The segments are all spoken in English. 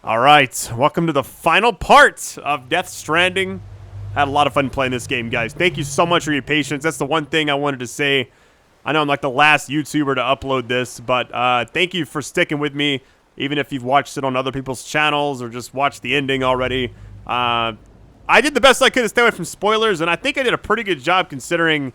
All right, welcome to the final part of Death Stranding. Had a lot of fun playing this game, guys. Thank you so much for your patience. That's the one thing I wanted to say. I know I'm like the last YouTuber to upload this, but thank you for sticking with me, even if you've watched it on other people's channels or just watched the ending already. I did the best I could to stay away from spoilers, and I think I did a pretty good job considering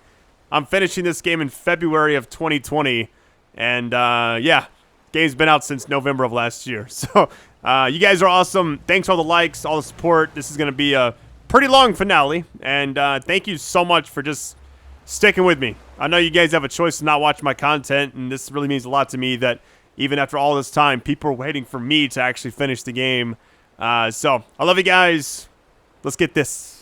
I'm finishing this game in February of 2020. And yeah, game's been out since November of last year. So you guys are awesome. Thanks for all the likes, all the support. This is going to be a pretty long finale. And thank you so much for just sticking with me. I know you guys have a choice to not watch my content, and this really means a lot to me that even after all this time, people are waiting for me to actually finish the game. So I love you guys. Let's get this.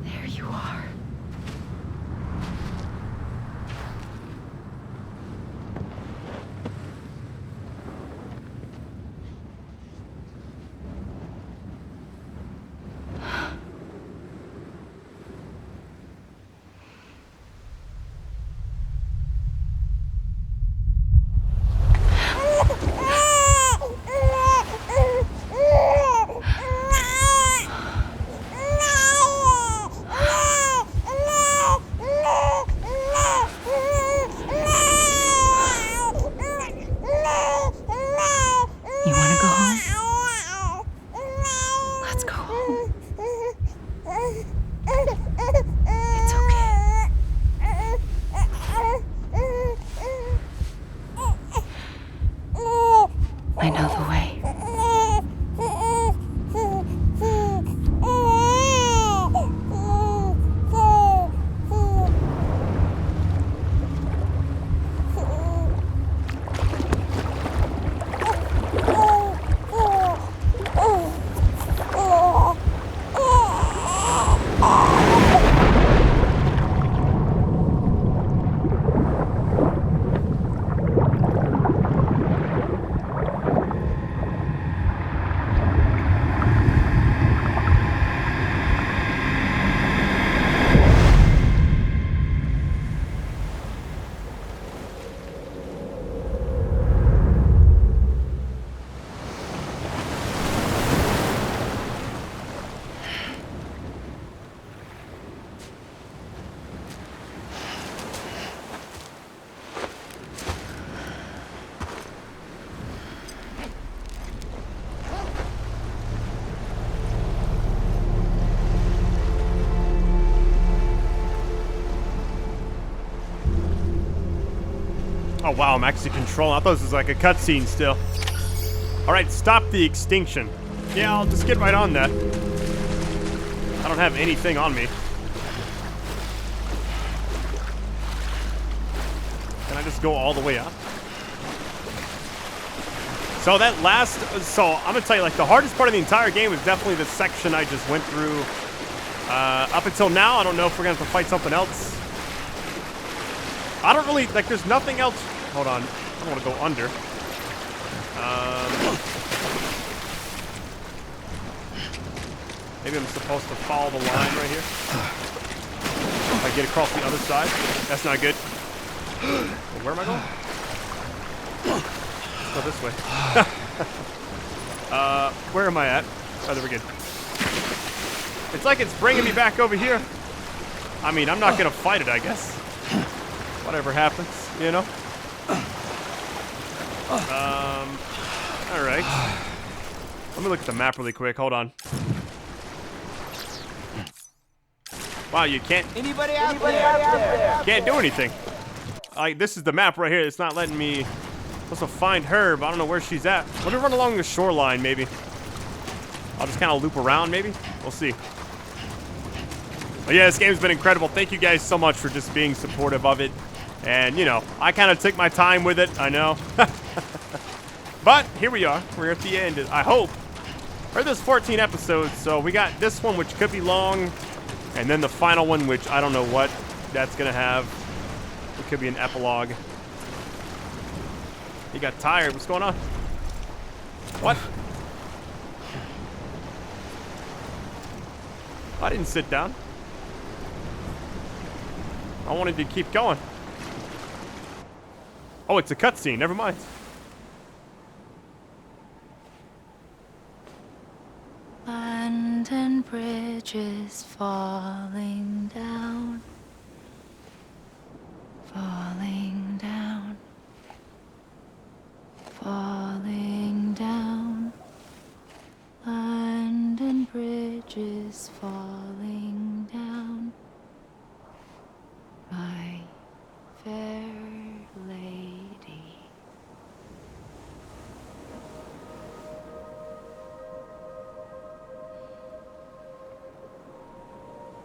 There you are. You want to go home? Let's go home. It's okay. I know the way. Oh wow, I'm actually controlling. I thought this was like a cutscene still. Alright, stop the extinction. Yeah, I'll just get right on that. I don't have anything on me. Can I just go all the way up? So that last... So, I'm gonna tell you, like, the hardest part of the entire game was definitely the section I just went through. Up until now, I don't know if we're gonna have to fight something else. I don't really... Like, there's nothing else... Hold on. I don't want to go under. Maybe I'm supposed to follow the line right here. If I get across the other side. That's not good. Where am I going? Let's go this way. Where am I at? Oh, there we go. It's like it's bringing me back over here. I mean, I'm not going to fight it, I guess. Whatever happens, you know? Alright. Let me look at the map really quick. Hold on. Wow, you can't... Anybody out there? Can't do anything. Like, this is the map right here. It's not letting me... supposed to find her, but I don't know where she's at. Let me run along the shoreline, maybe. I'll just kind of loop around, maybe. We'll see. But yeah, this game's been incredible. Thank you guys so much for just being supportive of it. And, you know, I kind of took my time with it, I know. But here we are. We're at the end, I hope. There's 14 episodes, so we got this one, which could be long. And then the final one, which I don't know what that's going to have. It could be an epilogue. He got tired. What's going on? What? I didn't sit down. I wanted to keep going. Oh, it's a cutscene. Never mind. London Bridge is falling down. Falling down. Falling down. London Bridge is falling down. My fair lady.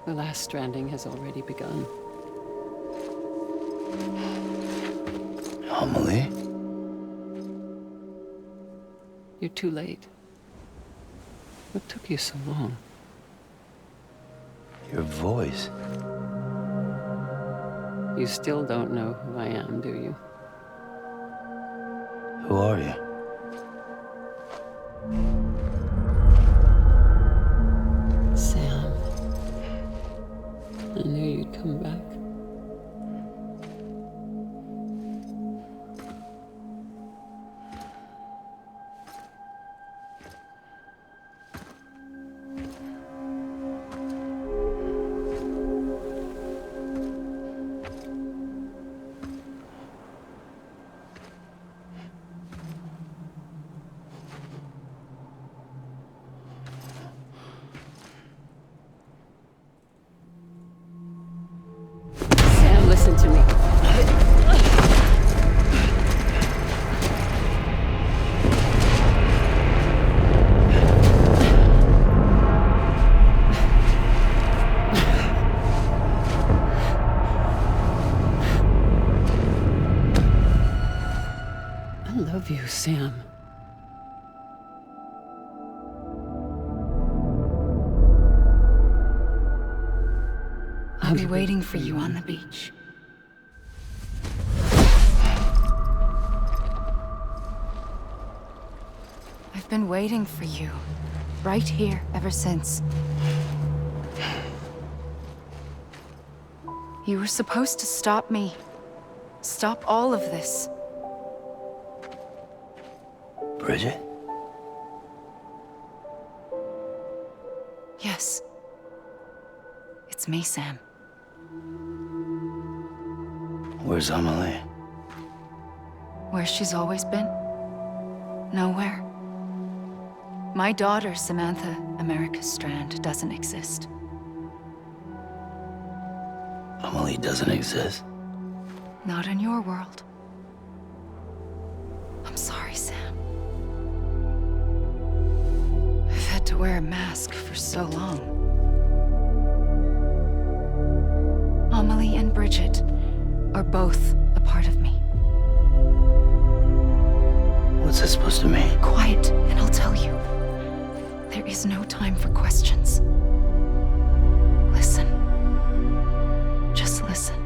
The last stranding has already begun. Amelie? You're too late. What took you so long? Your voice. You still don't know who I am, do you? Who are you? Sam. I knew you'd come back. Sam, listen to me. I love you, Sam. I'll be waiting for you on the beach. I've been waiting for you, right here, ever since. You were supposed to stop me. Stop all of this. Bridget? Yes. It's me, Sam. Where's Amelie? Where she's always been. Nowhere. My daughter, Samantha America Strand, doesn't exist. Amelie doesn't exist. Not in your world. I'm sorry, Sam. I've had to wear a mask for so long. Amelie and Bridget are both a part of me. What's that supposed to mean? Quiet, and I'll tell you. There is no time for questions. Listen. Just listen.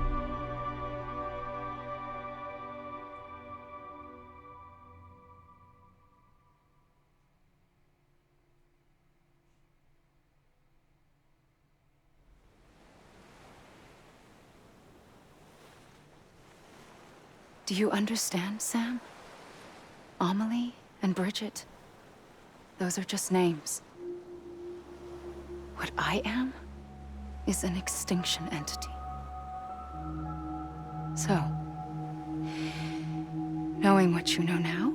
Do you understand, Sam? Amelie and Bridget, those are just names. What I am is an extinction entity. So, knowing what you know now,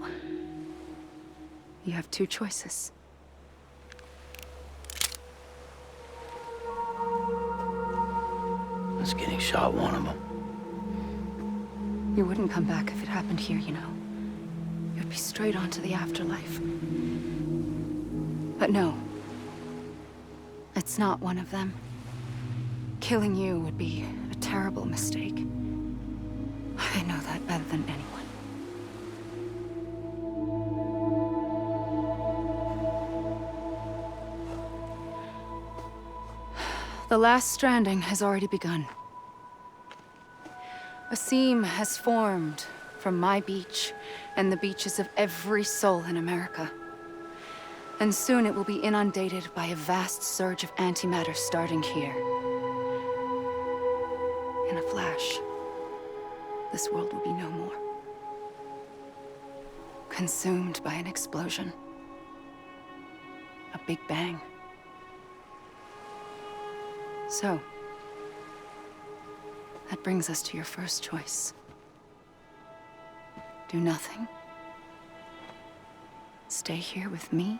you have two choices. Was getting shot one of them. You wouldn't come back if it happened here, you know. You'd be straight on to the afterlife. But no. It's not one of them. Killing you would be a terrible mistake. I know that better than anyone. The last stranding has already begun. A seam has formed from my beach and the beaches of every soul in America. And soon it will be inundated by a vast surge of antimatter starting here. And in a flash, this world will be no more. Consumed by an explosion. A big bang. So, that brings us to your first choice. Do nothing. Stay here with me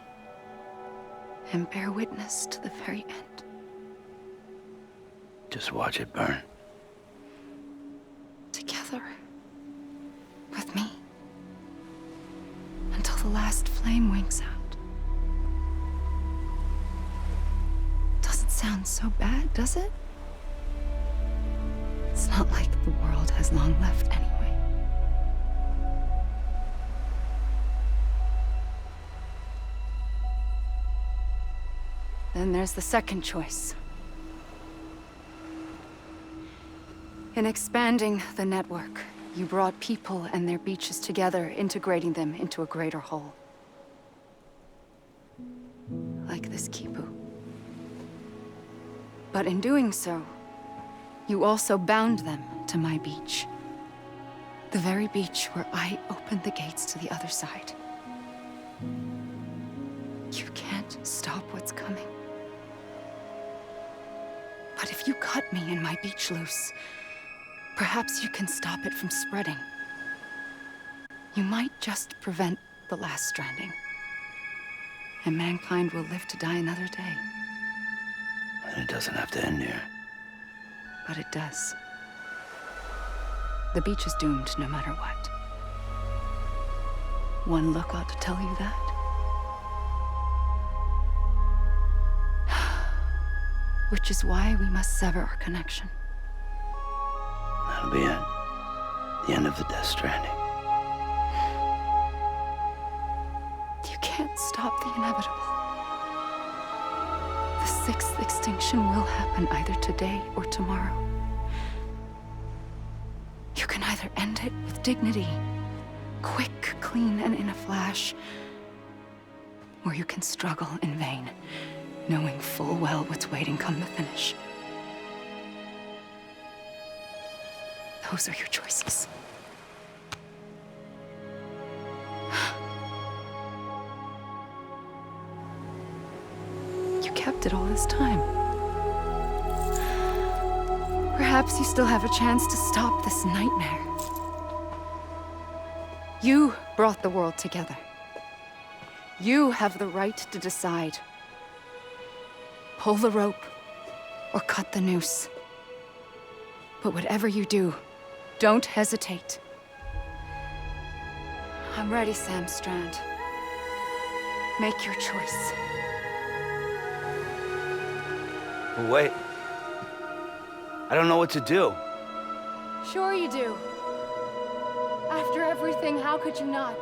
and bear witness to the very end. Just watch it burn. Together. With me. Until the last flame winks out. Doesn't sound so bad, does it? It's not like the world has long left anyway. Then there's the second choice. In expanding the network, you brought people and their beaches together, integrating them into a greater whole. Like this Kipu. But in doing so, you also bound them to my beach. The very beach where I opened the gates to the other side. You can't stop what's coming. But if you cut me and my beach loose, perhaps you can stop it from spreading. You might just prevent the last stranding. And mankind will live to die another day. And it doesn't have to end here. But it does. The beach is doomed no matter what. One look ought to tell you that. Which is why we must sever our connection. That'll be it. The end of the Death Stranding. You can't stop the inevitable. The sixth extinction will happen either today or tomorrow. You can either end it with dignity, quick, clean, and in a flash, or you can struggle in vain, knowing full well what's waiting come the finish. Those are your choices. You kept it all this time. Perhaps you still have a chance to stop this nightmare. You brought the world together. You have the right to decide. Pull the rope or cut the noose. But whatever you do, don't hesitate. I'm ready, Sam Strand. Make your choice. Wait. I don't know what to do. Sure you do. After everything, how could you not?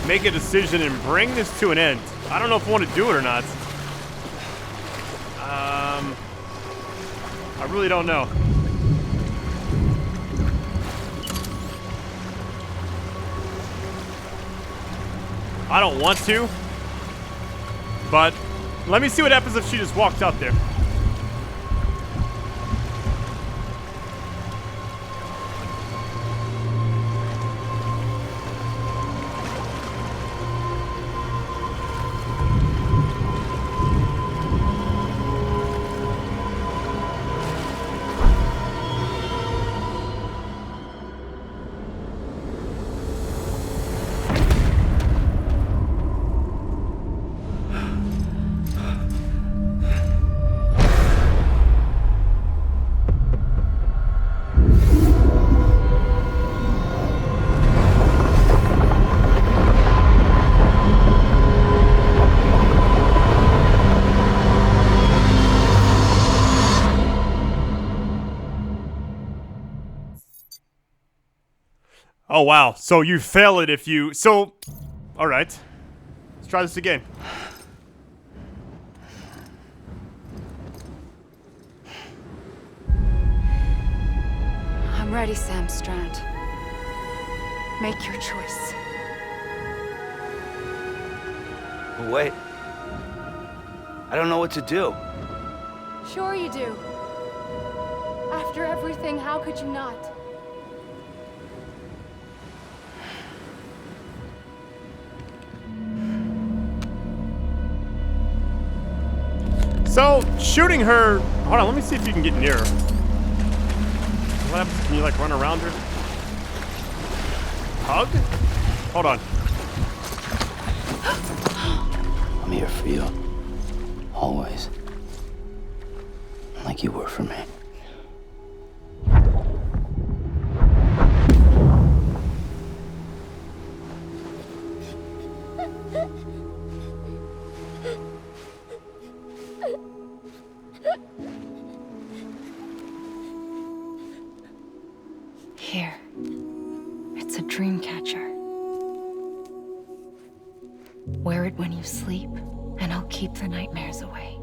Make a decision and bring this to an end. I don't know if I want to do it or not. I really don't know. I don't want to, but let me see what happens if she just walked up there. Oh, wow. So you fail it if you... So, all right. Let's try this again. I'm ready, Sam Strand. Make your choice. But wait. I don't know what to do. Sure you do. After everything, how could you not? So, shooting her... Hold on, let me see if you can get near her. What happens? Can you, like, run around her? Hug? Hold on. I'm here for you. Always. Like you were for me. Here. It's a dream catcher. Wear it when you sleep, and I'll keep the nightmares away.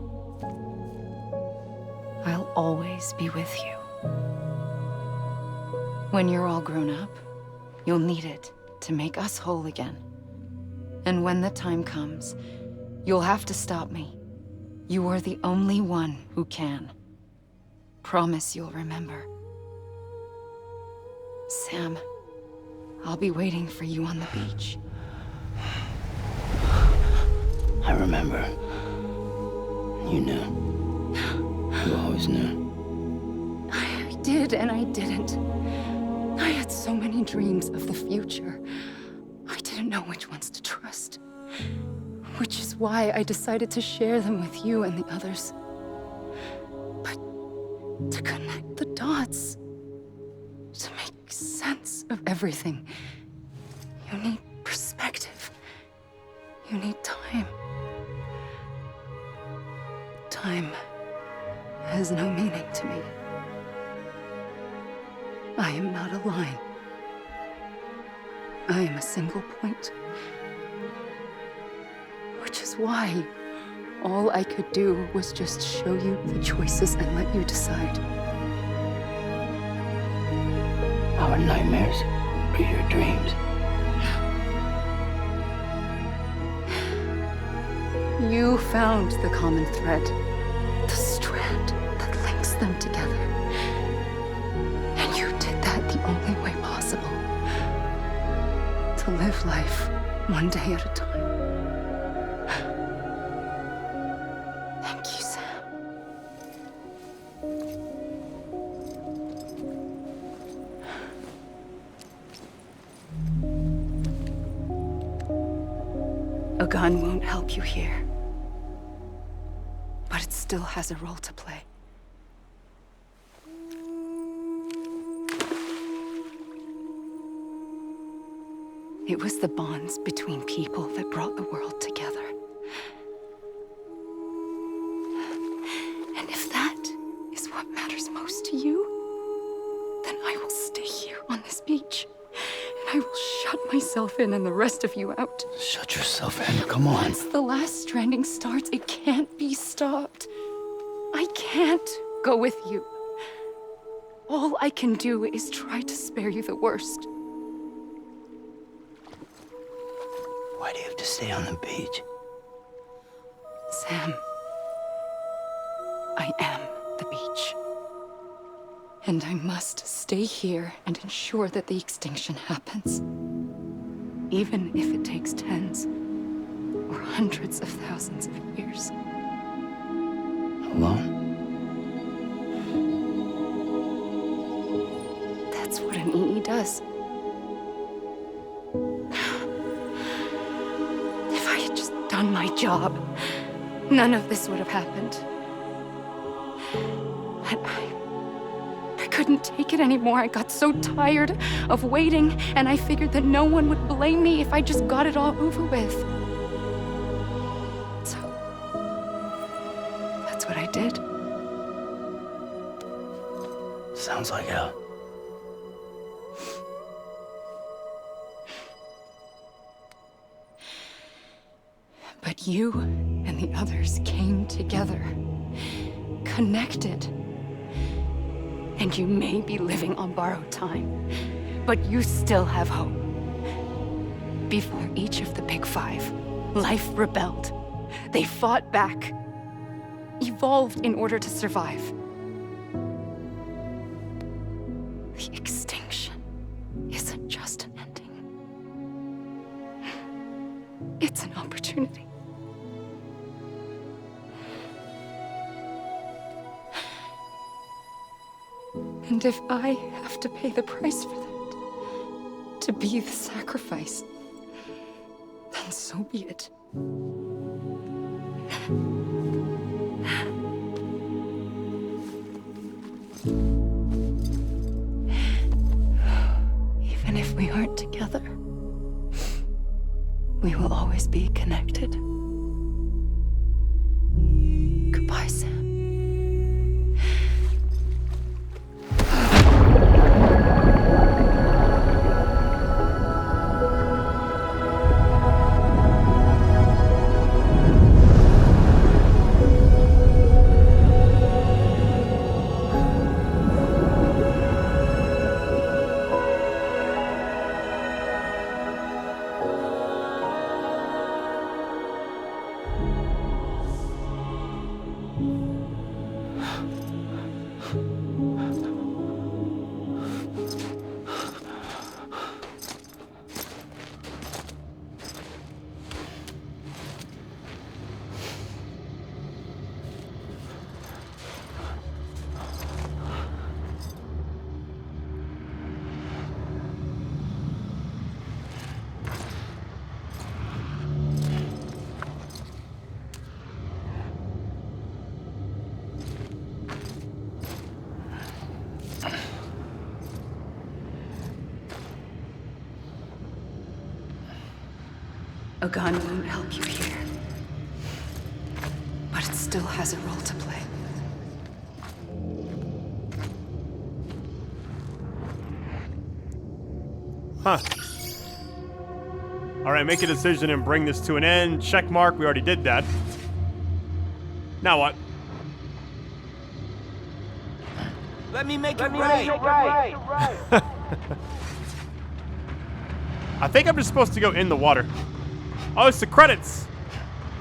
I'll always be with you. When you're all grown up, you'll need it to make us whole again. And when the time comes, you'll have to stop me. You are the only one who can. Promise you'll remember. Sam, I'll be waiting for you on the beach. I remember. You knew. You always knew. I did and I didn't. I had so many dreams of the future. I didn't know which ones to trust. Which is why I decided to share them with you and the others. But to connect the dots, to make sense of everything, you need perspective. You need time. Time has no meaning to me. I am not a line. I am a single point. Which is why all I could do was just show you the choices and let you decide. Our nightmares are your dreams. You found the common thread, the strand that links them together. And you did that the only way possible. To live life one day at a time. Thank you, Sam. A gun won't help you here. But it still has a role to play. It was the bonds between people that brought the world together. And if that is what matters most to you, then I will stay here on this beach. And I will shut myself in and the rest of you out. Shut yourself in, come on. Once the last stranding starts, it can't be stopped. I can't go with you. All I can do is try to spare you the worst. Why do you have to stay on the beach? Sam, I am the beach. And I must stay here and ensure that the extinction happens. Even if it takes tens or hundreds of thousands of years. Alone? That's what an EE does. If I had just done my job, none of this would have happened. But I couldn't take it anymore. I got so tired of waiting, and I figured that no one would blame me if I just got it all over with. So, that's what I did. Sounds like hell. But you and the others came together, connected. And you may be living on borrowed time, but you still have hope. Before each of the Big Five, life rebelled. They fought back, evolved in order to survive. The extinction isn't just an ending. It's an opportunity. And if I have to pay the price for that, to be the sacrifice, then so be it. Even if we aren't together, we will always be connected. Goodbye, Sam. A gun won't help you here, but it still has a role to play. Huh. Alright, make a decision and bring this to an end. Check mark, we already did that. Now what? Let me make it right. I think I'm just supposed to go in the water. Oh, it's the credits.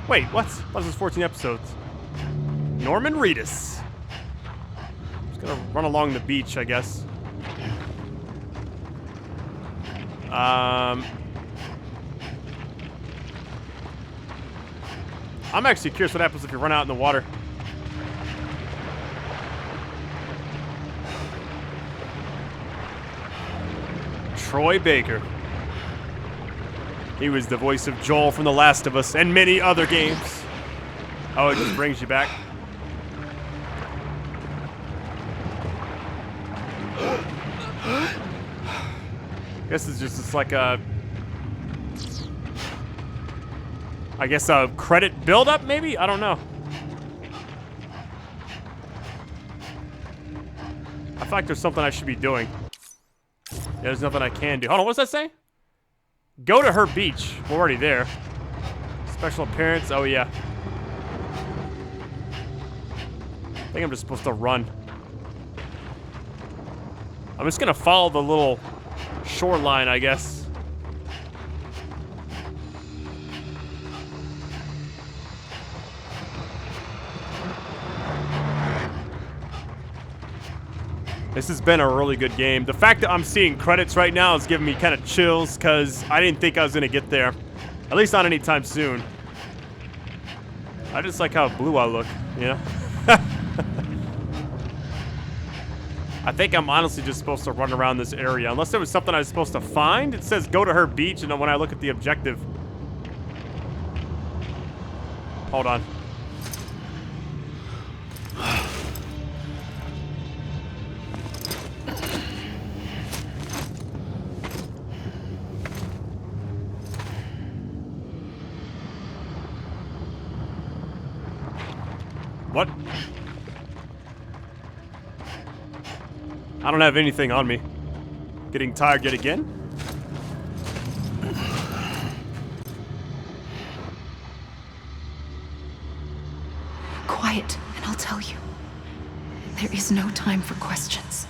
Wait, what? This is 14 episodes. Norman Reedus. Just gonna run along the beach, I guess. I'm actually curious what happens if you run out in the water. Troy Baker. He was the voice of Joel from The Last of Us and many other games. Oh, it just brings you back. This is just like a... I guess a credit build-up, maybe? I don't know. I feel like there's something I should be doing. Yeah, there's nothing I can do. Hold on, what's that say? Go to her beach. We're already there. Special appearance. Oh, yeah. I think I'm just supposed to run. I'm just going to follow the little shoreline, I guess. This has been a really good game. The fact that I'm seeing credits right now is giving me kind of chills because I didn't think I was going to get there. At least not anytime soon. I just like how blue I look, you know? I think I'm honestly just supposed to run around this area. Unless there was something I was supposed to find. It says go to her beach, and then when I look at the objective... Hold on. What? I don't have anything on me. Getting tired yet again? Quiet, and I'll tell you. There is no time for questions.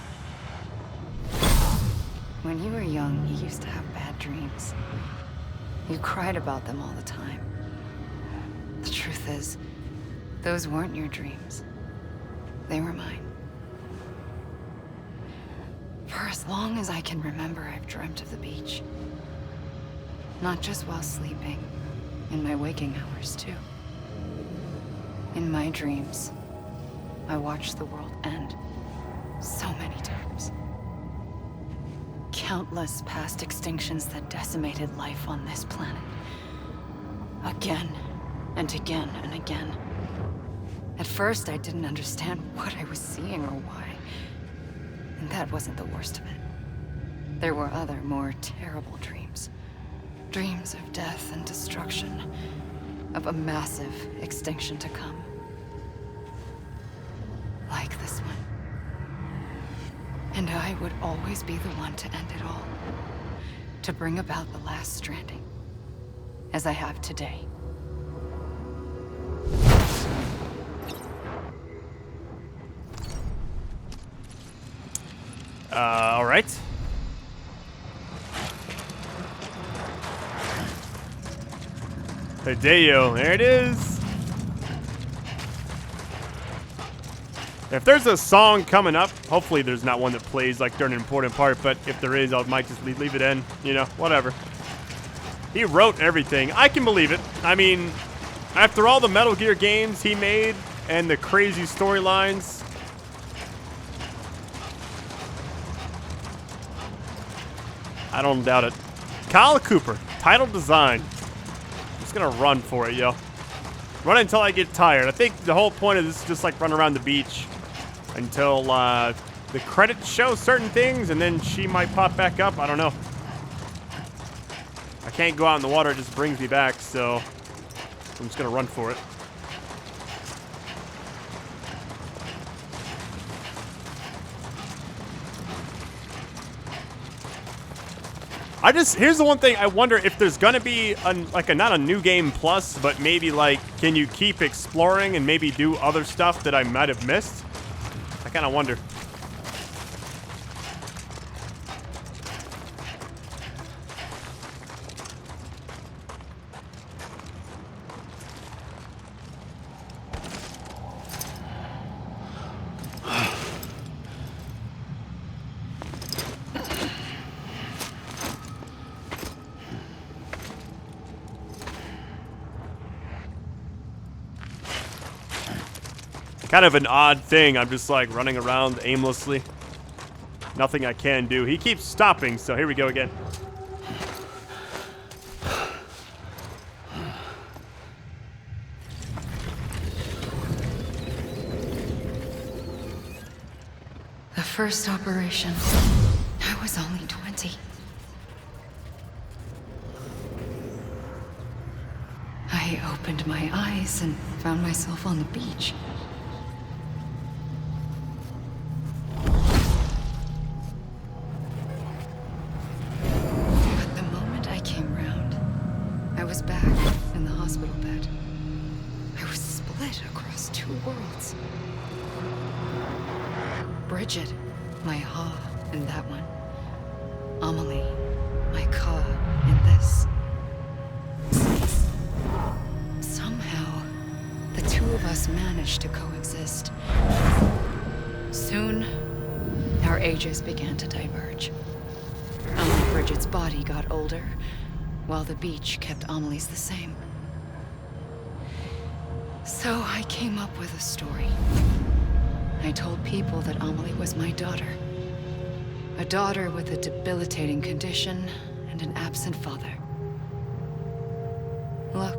When you were young, you used to have bad dreams. You cried about them all the time. The truth is, those weren't your dreams. They were mine. For as long as I can remember, I've dreamt of the beach. Not just while sleeping, in my waking hours too. In my dreams, I watched the world end so many times. Countless past extinctions that decimated life on this planet. Again and again and again. At first, I didn't understand what I was seeing or why. And that wasn't the worst of it. There were other, more terrible dreams. Dreams of death and destruction. Of a massive extinction to come. Like this one. And I would always be the one to end it all. To bring about the last stranding. As I have today. All right. Hideo, there it is. If there's a song coming up, hopefully there's not one that plays like during an important part, but if there is, I might just leave it in, you know, whatever. He wrote everything. I can believe it. I mean, after all the Metal Gear games he made and the crazy storylines, I don't doubt it. Kyle Cooper, title design. I'm just gonna run for it, yo. Run until I get tired. I think the whole point of this is just like run around the beach until the credits show certain things, and then she might pop back up. I don't know. I can't go out in the water; it just brings me back. So I'm just gonna run for it. Here's the one thing, I wonder if there's gonna be not a new game plus, but maybe like, can you keep exploring and maybe do other stuff that I might have missed? I kind of wonder. Kind of an odd thing. I'm just like running around aimlessly. Nothing I can do. He keeps stopping, so here we go again. The first operation, I was only 20. I opened my eyes and found myself on the beach. Bridget, my ha in that one. Amelie, my ka in this. Somehow, the two of us managed to coexist. Soon, our ages began to diverge. Bridget's body got older, while the beach kept Amelie's the same. So I came up with a story. I told people that Amelie was my daughter. A daughter with a debilitating condition and an absent father. Look.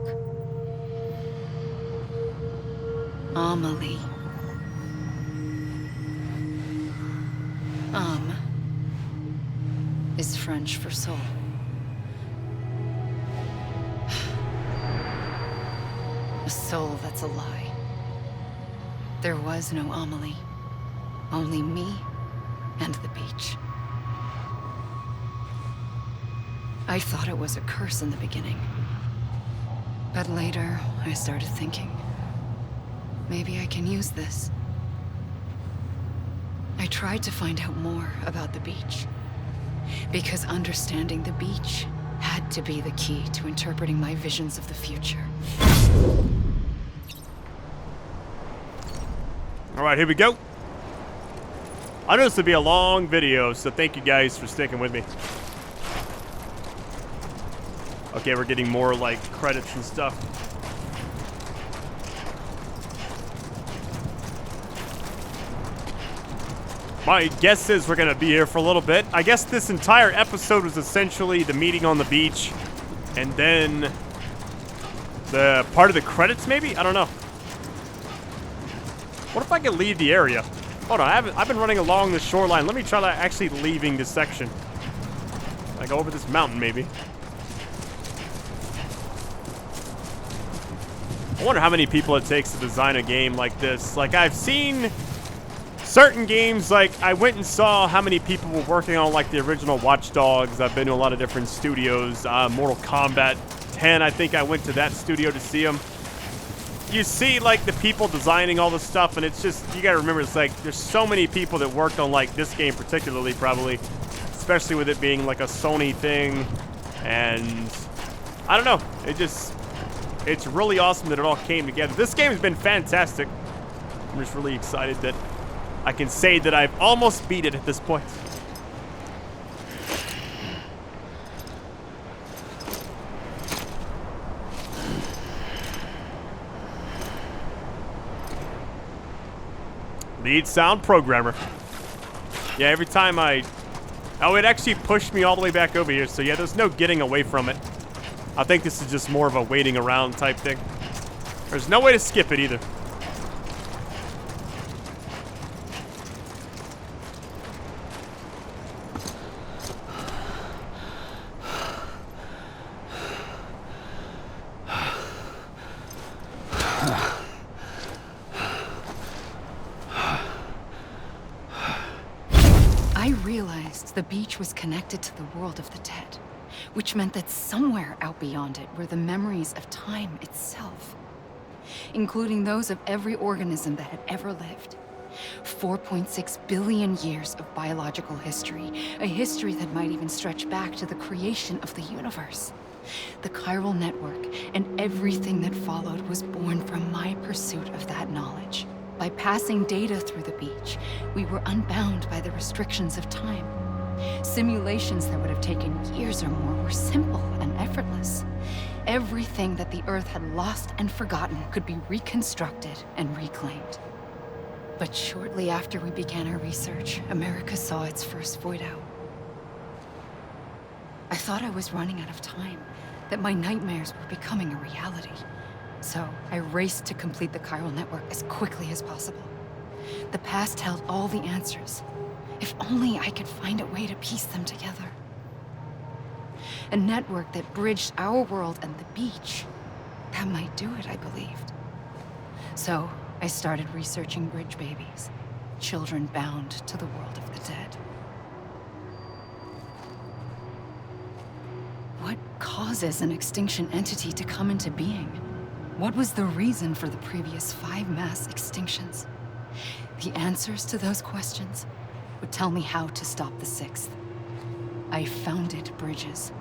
Amelie. Is French for soul. A soul that's a lie. There was no Amelie. Only me and the beach. I thought it was a curse in the beginning. But later, I started thinking. maybe I can use this. I tried to find out more about the beach. Because understanding the beach had to be the key to interpreting my visions of the future. All right, here we go. I know this would be a long video, so thank you guys for sticking with me. Okay, we're getting more like credits and stuff. My guess is we're gonna be here for a little bit. I guess this entire episode was essentially the meeting on the beach, and then the part of the credits, maybe? I don't know. What if I could leave the area? Hold on, I've been running along the shoreline. Let me try actually leaving this section. I go over this mountain, maybe. I wonder how many people it takes to design a game like this. Like, I've seen certain games, like, I went and saw how many people were working on, like, the original Watch Dogs. I've been to a lot of different studios. Mortal Kombat 10, I think I went to that studio to see them. You see, like, the people designing all the stuff, and it's just, you gotta remember, it's like, there's so many people that worked on, like, this game particularly, probably. Especially with it being, like, a Sony thing. And I don't know. It's really awesome that it all came together. This game has been fantastic. I'm just really excited that I can say that I've almost beat it at this point. Lead sound programmer. Yeah, every time oh, it actually pushed me all the way back over here. So yeah, there's no getting away from it. I think this is just more of a waiting around type thing. There's no way to skip it either. I realized the beach was connected to the world of the dead, which meant that somewhere out beyond it were the memories of time itself, including those of every organism that had ever lived. 4.6 billion years of biological history, a history that might even stretch back to the creation of the universe. The chiral network and everything that followed was born from my pursuit of that knowledge. By passing data through the beach, we were unbound by the restrictions of time. Simulations that would have taken years or more were simple and effortless. Everything that the Earth had lost and forgotten could be reconstructed and reclaimed. But shortly after we began our research, America saw its first void out. I thought I was running out of time, that my nightmares were becoming a reality. So I raced to complete the chiral network as quickly as possible. The past held all the answers. If only I could find a way to piece them together. A network that bridged our world and the beach. That might do it, I believed. So I started researching bridge babies, children bound to the world of the dead. What causes an extinction entity to come into being? What was the reason for the previous 5 mass extinctions? The answers to those questions would tell me how to stop the 6th. I founded bridges,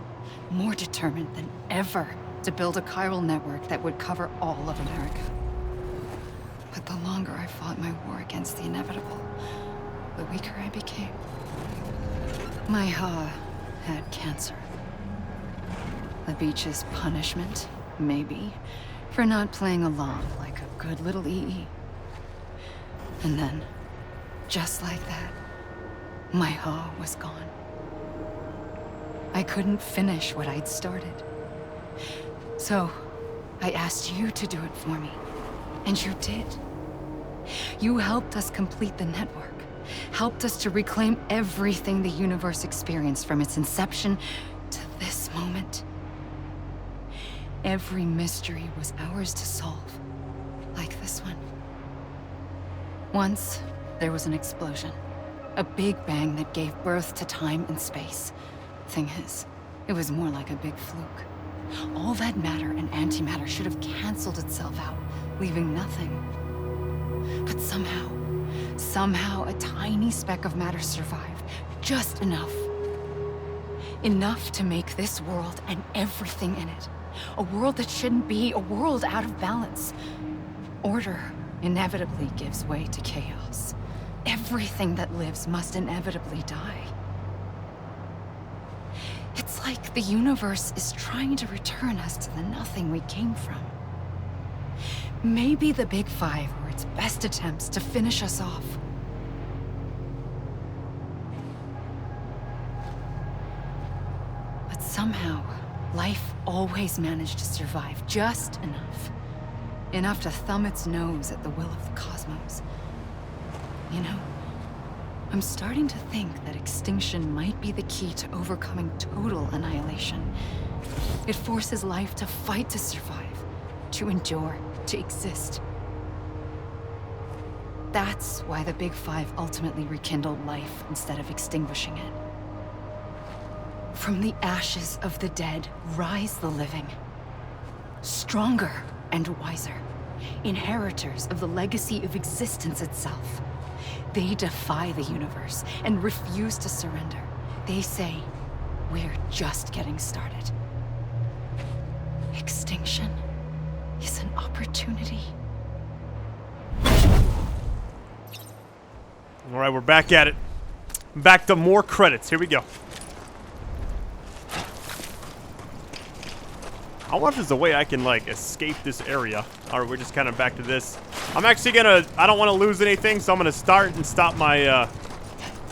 more determined than ever to build a chiral network that would cover all of America. But the longer I fought my war against the inevitable, the weaker I became. My Ha had cancer. The beach's punishment, maybe, for not playing along like a good little EE. And then, just like that, my Ha was gone. I couldn't finish what I'd started. So, I asked you to do it for me, and you did. You helped us complete the network, helped us to reclaim everything the universe experienced from its inception to this moment. Every mystery was ours to solve, like this one. Once, there was an explosion. A big bang that gave birth to time and space. Thing is, it was more like a big fluke. All that matter and antimatter should have canceled itself out, leaving nothing. But somehow a tiny speck of matter survived. Just enough. Enough to make this world and everything in it a world that shouldn't be, a world out of balance. Order inevitably gives way to chaos. Everything that lives must inevitably die. It's like the universe is trying to return us to the nothing we came from. Maybe the Big Five were its best attempts to finish us off. But somehow, life always managed to survive just enough. Enough to thumb its nose at the will of the cosmos. You know, I'm starting to think that extinction might be the key to overcoming total annihilation. It forces life to fight to survive, to endure, to exist. That's why the Big Five ultimately rekindled life instead of extinguishing it. From the ashes of the dead rise the living. Stronger and wiser. Inheritors of the legacy of existence itself. They defy the universe and refuse to surrender. They say, we're just getting started. Extinction is an opportunity. All right, we're back at it. Back to more credits. Here we go. I wonder if there's a way I can, like, escape this area. All right, we're just kind of back to this. I'm actually gonna, I don't want to lose anything, so I'm gonna start and stop my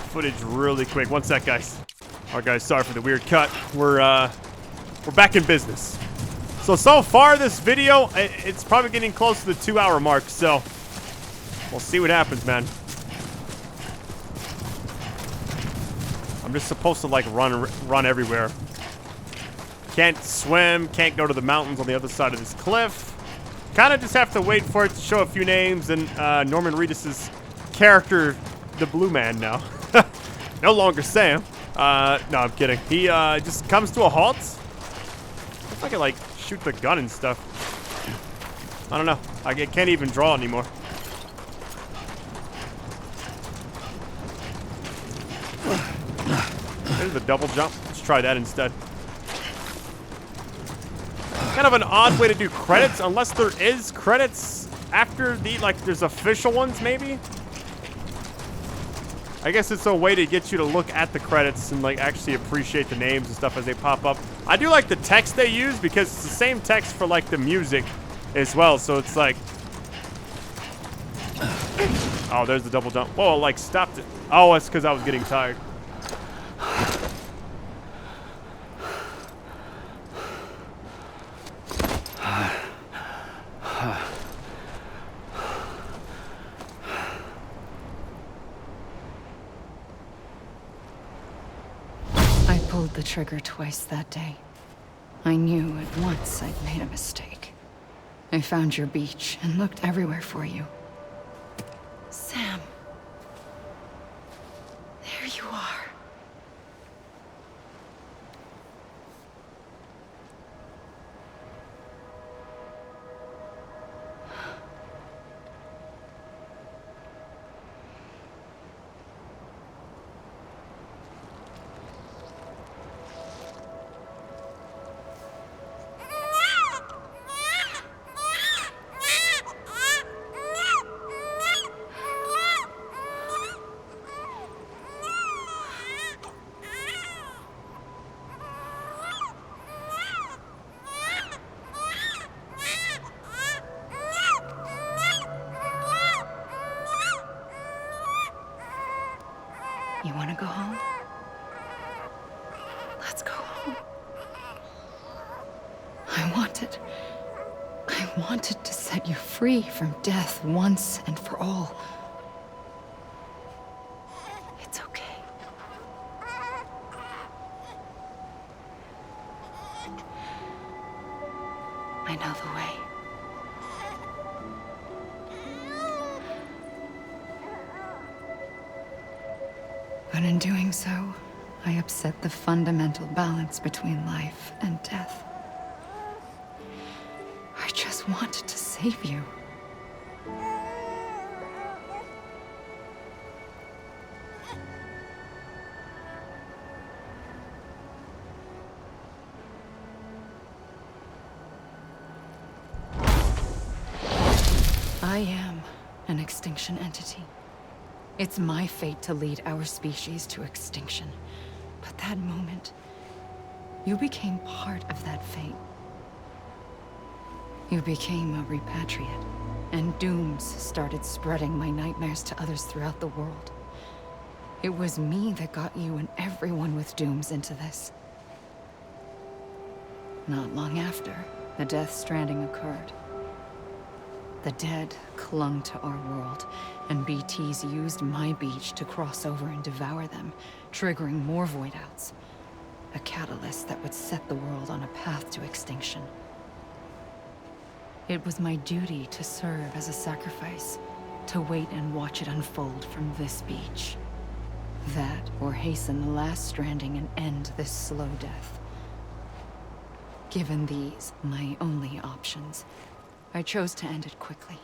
footage really quick. One sec, guys. All right, guys, sorry for the weird cut. We're back in business. So far this video, it's probably getting close to the 2-hour mark, so we'll see what happens, man. I'm just supposed to, like, run everywhere. Can't swim, can't go to the mountains on the other side of this cliff. Kind of just have to wait for it to show a few names and Norman Reedus's character, the Blue Man now. No longer Sam. No, I'm kidding. He just comes to a halt. If I can, like, shoot the gun and stuff. I don't know. I can't even draw anymore. There's a double jump. Let's try that instead. Kind of an odd way to do credits, unless there is credits after the, like, there's official ones, maybe? I guess it's a way to get you to look at the credits and, like, actually appreciate the names and stuff as they pop up. I do like the text they use because it's the same text for, like, the music as well, so it's like... Oh, there's the double jump. Whoa, like, stopped it. Oh, it's because I was getting tired. I pulled the trigger twice that day. I knew at once I'd made a mistake. I found your beach and looked everywhere for you. Sam. There you are. You want to go home? Let's go home. I wanted to set you free from death once and for all. It's okay. I know the way. But in doing so, I upset the fundamental balance between life and death. I just wanted to save you. I am an extinction entity. It's my fate to lead our species to extinction. But that moment, you became part of that fate. You became a repatriate, and dooms started spreading my nightmares to others throughout the world. It was me that got you and everyone with dooms into this. Not long after, the Death Stranding occurred. The dead clung to our world, and BTs used my beach to cross over and devour them, triggering more void outs. A catalyst that would set the world on a path to extinction. It was my duty to serve as a sacrifice, to wait and watch it unfold from this beach. That, or hasten the last stranding and end this slow death. Given these, my only options, I chose to end it quickly.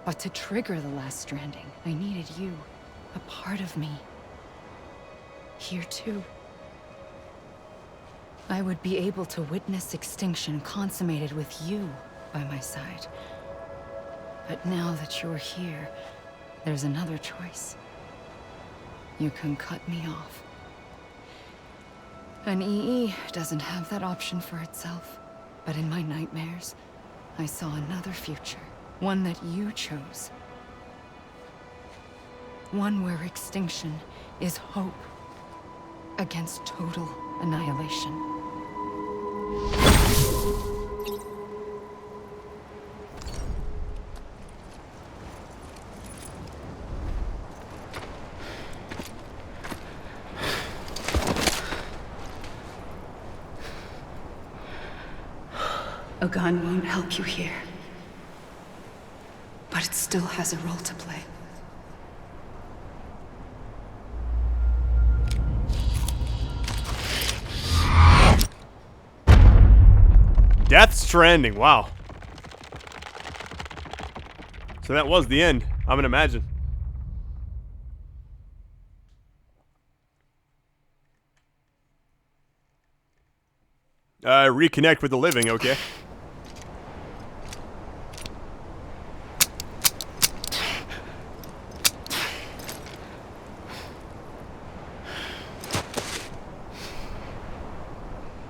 But to trigger the last stranding, I needed you, a part of me. Here too. I would be able to witness extinction consummated with you by my side. But now that you're here, there's another choice. You can cut me off. An EE doesn't have that option for itself. But in my nightmares, I saw another future. One that you chose. One where extinction is hope against total annihilation. A gun won't help you here. But it still has a role to play. Death Stranding, wow. So that was the end, I'm gonna imagine. Reconnect with the living, okay.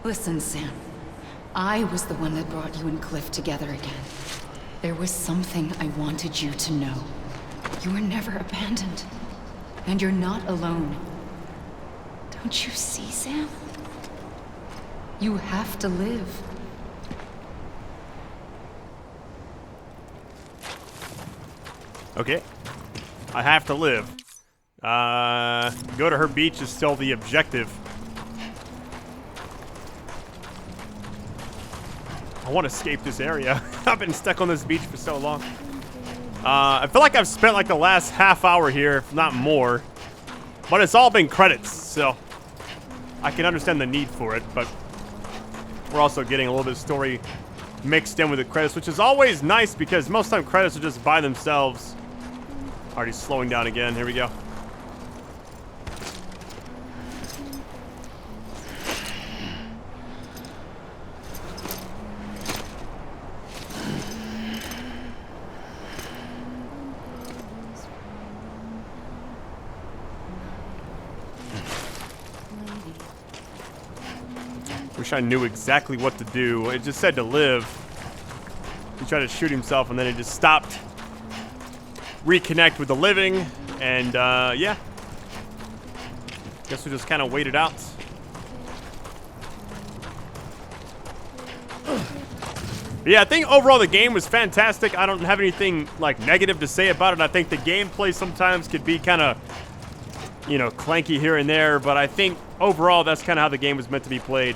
Listen, Sam. I was the one that brought you and Cliff together again. There was something I wanted you to know. You were never abandoned. And you're not alone. Don't you see, Sam? You have to live. Okay. I have to live. Go to her beach is still the objective. I want to escape this area. I've been stuck on this beach for so long. I feel like I've spent like the last half hour here, if not more. But it's all been credits, so I can understand the need for it, but we're also getting a little bit of story mixed in with the credits, which is always nice because most time credits are just by themselves. Already slowing down again. Here we go. Wish I knew exactly what to do. It just said to live. He tried to shoot himself and then it just stopped. Reconnect with the living. And, yeah. Guess we just kind of waited out. But yeah, I think overall the game was fantastic. I don't have anything, like, negative to say about it. I think the gameplay sometimes could be kind of, you know, clanky here and there. But I think overall that's kind of how the game was meant to be played.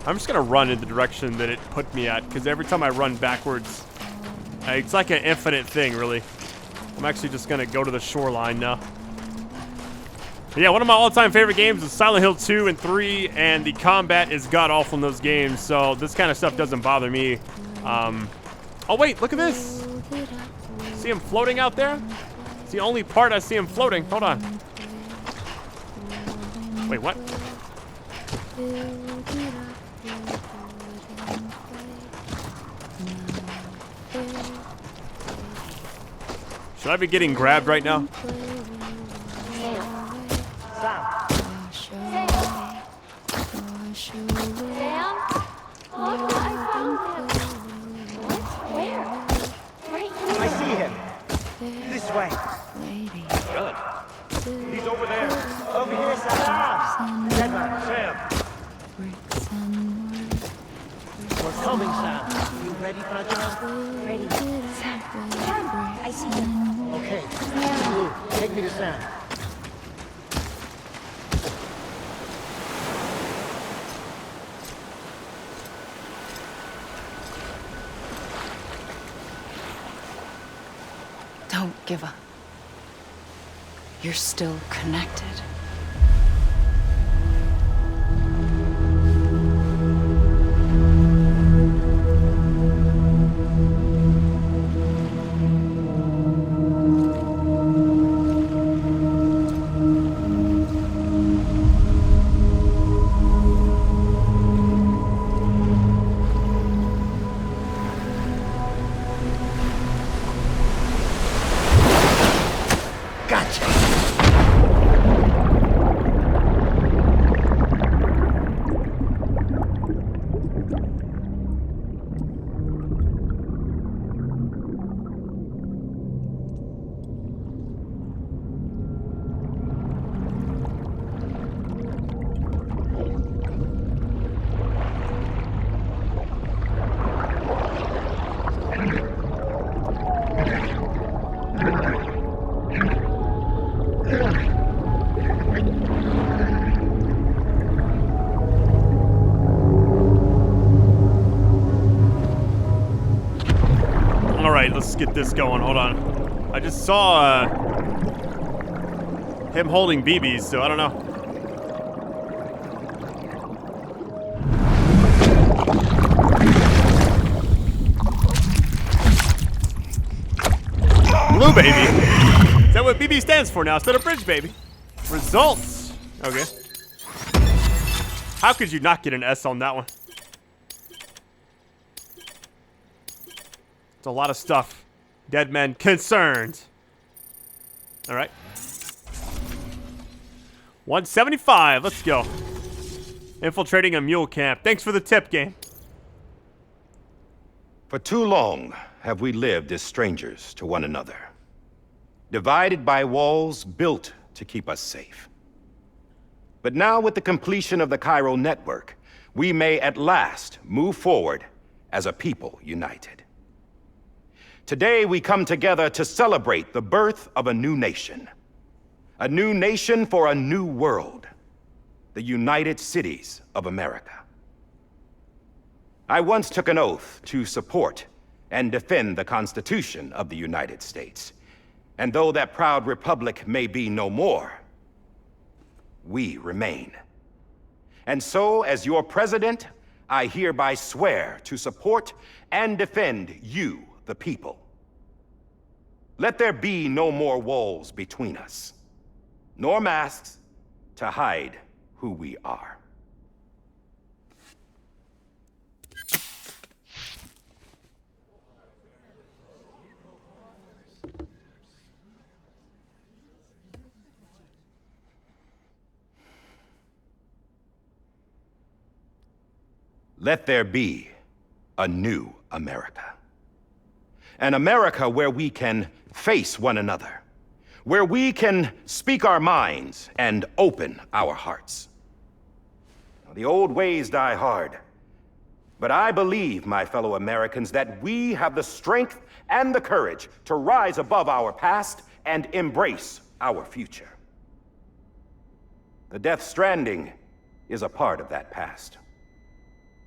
I'm just gonna run in the direction that it put me at, because every time I run backwards, it's like an infinite thing, really. I'm actually just gonna go to the shoreline now. Yeah, one of my all-time favorite games is Silent Hill 2 and 3, and the combat is god-awful in those games, so this kind of stuff doesn't bother me. Oh, wait, look at this. See him floating out there? It's the only part I see him floating. Hold on. Wait, what? Should I be getting grabbed right now? I see him. This way. Good. He's over there. Over here, Sam. Sam. We're coming, Sam. You ready, Fatima? Ready. Sam. Sam, I see him. Okay. Blue, take me to Sam. Don't give up. You're still connected. Let's get this going. Hold on. I just saw him holding BBs, so I don't know. Blue baby. Is that what BB stands for now instead of bridge baby? Results. Okay. How could you not get an S on that one? It's a lot of stuff. Dead men concerned. All right. 175. Let's go. Infiltrating a mule camp. Thanks for the tip, game. For too long have we lived as strangers to one another, divided by walls built to keep us safe. But now, with the completion of the Cairo network, we may at last move forward as a people united. Today, we come together to celebrate the birth of a new nation for a new world, the United Cities of America. I once took an oath to support and defend the Constitution of the United States. And though that proud republic may be no more, we remain. And so, as your president, I hereby swear to support and defend you, the people. Let there be no more walls between us, nor masks to hide who we are. Let there be a new America. An America where we can face one another, where we can speak our minds and open our hearts. The old ways die hard, but I believe, my fellow Americans, that we have the strength and the courage to rise above our past and embrace our future. The Death Stranding is a part of that past.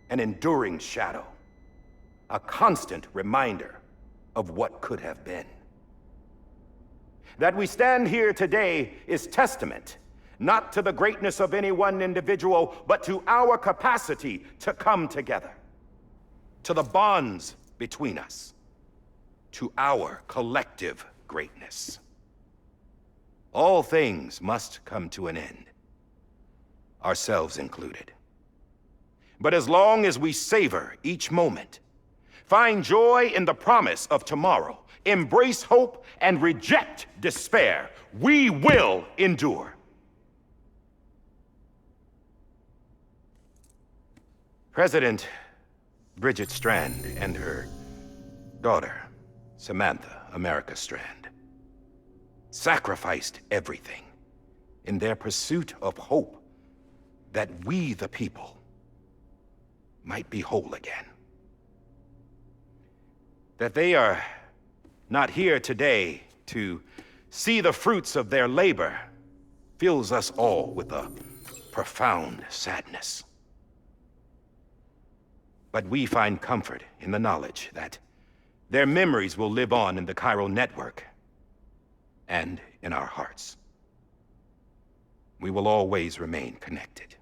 An enduring shadow, a constant reminder of what could have been. That we stand here today is testament, not to the greatness of any one individual, but to our capacity to come together, to the bonds between us, to our collective greatness. All things must come to an end, ourselves included. But as long as we savor each moment, find joy in the promise of tomorrow, embrace hope, and reject despair, we will endure. President Bridget Strand and her daughter, Samantha America Strand, sacrificed everything in their pursuit of hope that we, the people, might be whole again. That they are not here today to see the fruits of their labor fills us all with a profound sadness. But we find comfort in the knowledge that their memories will live on in the chiral network and in our hearts. We will always remain connected.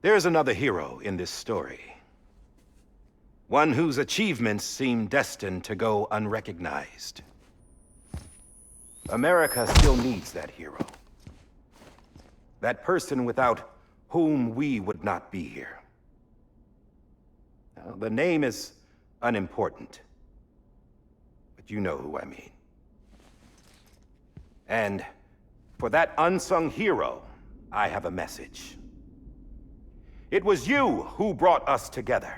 There is another hero in this story. One whose achievements seem destined to go unrecognized. America still needs that hero. That person without whom we would not be here. Now, the name is unimportant, but you know who I mean. And for that unsung hero, I have a message. It was you who brought us together.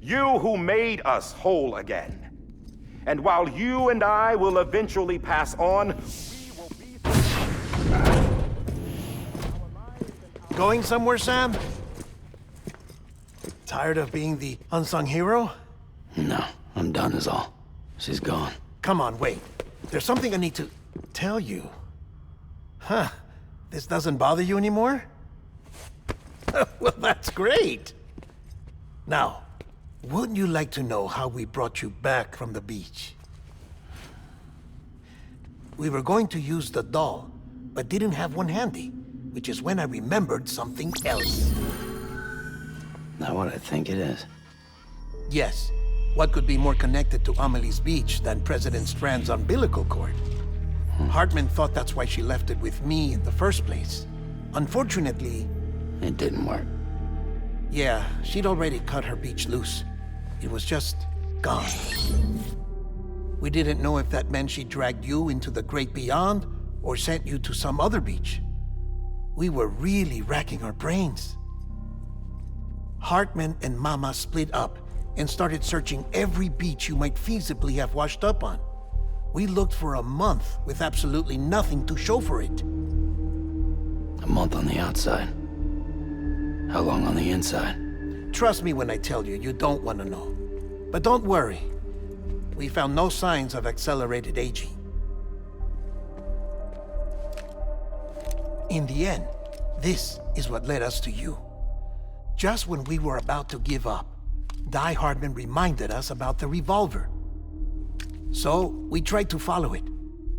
You who made us whole again. And while you and I will eventually pass on, we will be... Going somewhere, Sam? Tired of being the unsung hero? No, I'm done is all. She's gone. Come on, wait. There's something I need to tell you. Huh. This doesn't bother you anymore? Well, that's great. Now, wouldn't you like to know how we brought you back from the beach? We were going to use the doll, but didn't have one handy, which is when I remembered something else. Not what I think it is. Yes. What could be more connected to Amelie's beach than President Strand's umbilical cord? Hartman thought that's why she left it with me in the first place. Unfortunately... It didn't work. Yeah, she'd already cut her beach loose. It was just gone. We didn't know if that meant she dragged you into the great beyond or sent you to some other beach. We were really racking our brains. Hartman and Mama split up and started searching every beach you might feasibly have washed up on. We looked for a month with absolutely nothing to show for it. A month on the outside. How long on the inside? Trust me when I tell you, you don't want to know. But don't worry. We found no signs of accelerated aging. In the end, this is what led us to you. Just when we were about to give up, Die Hardman reminded us about the revolver. So, we tried to follow it,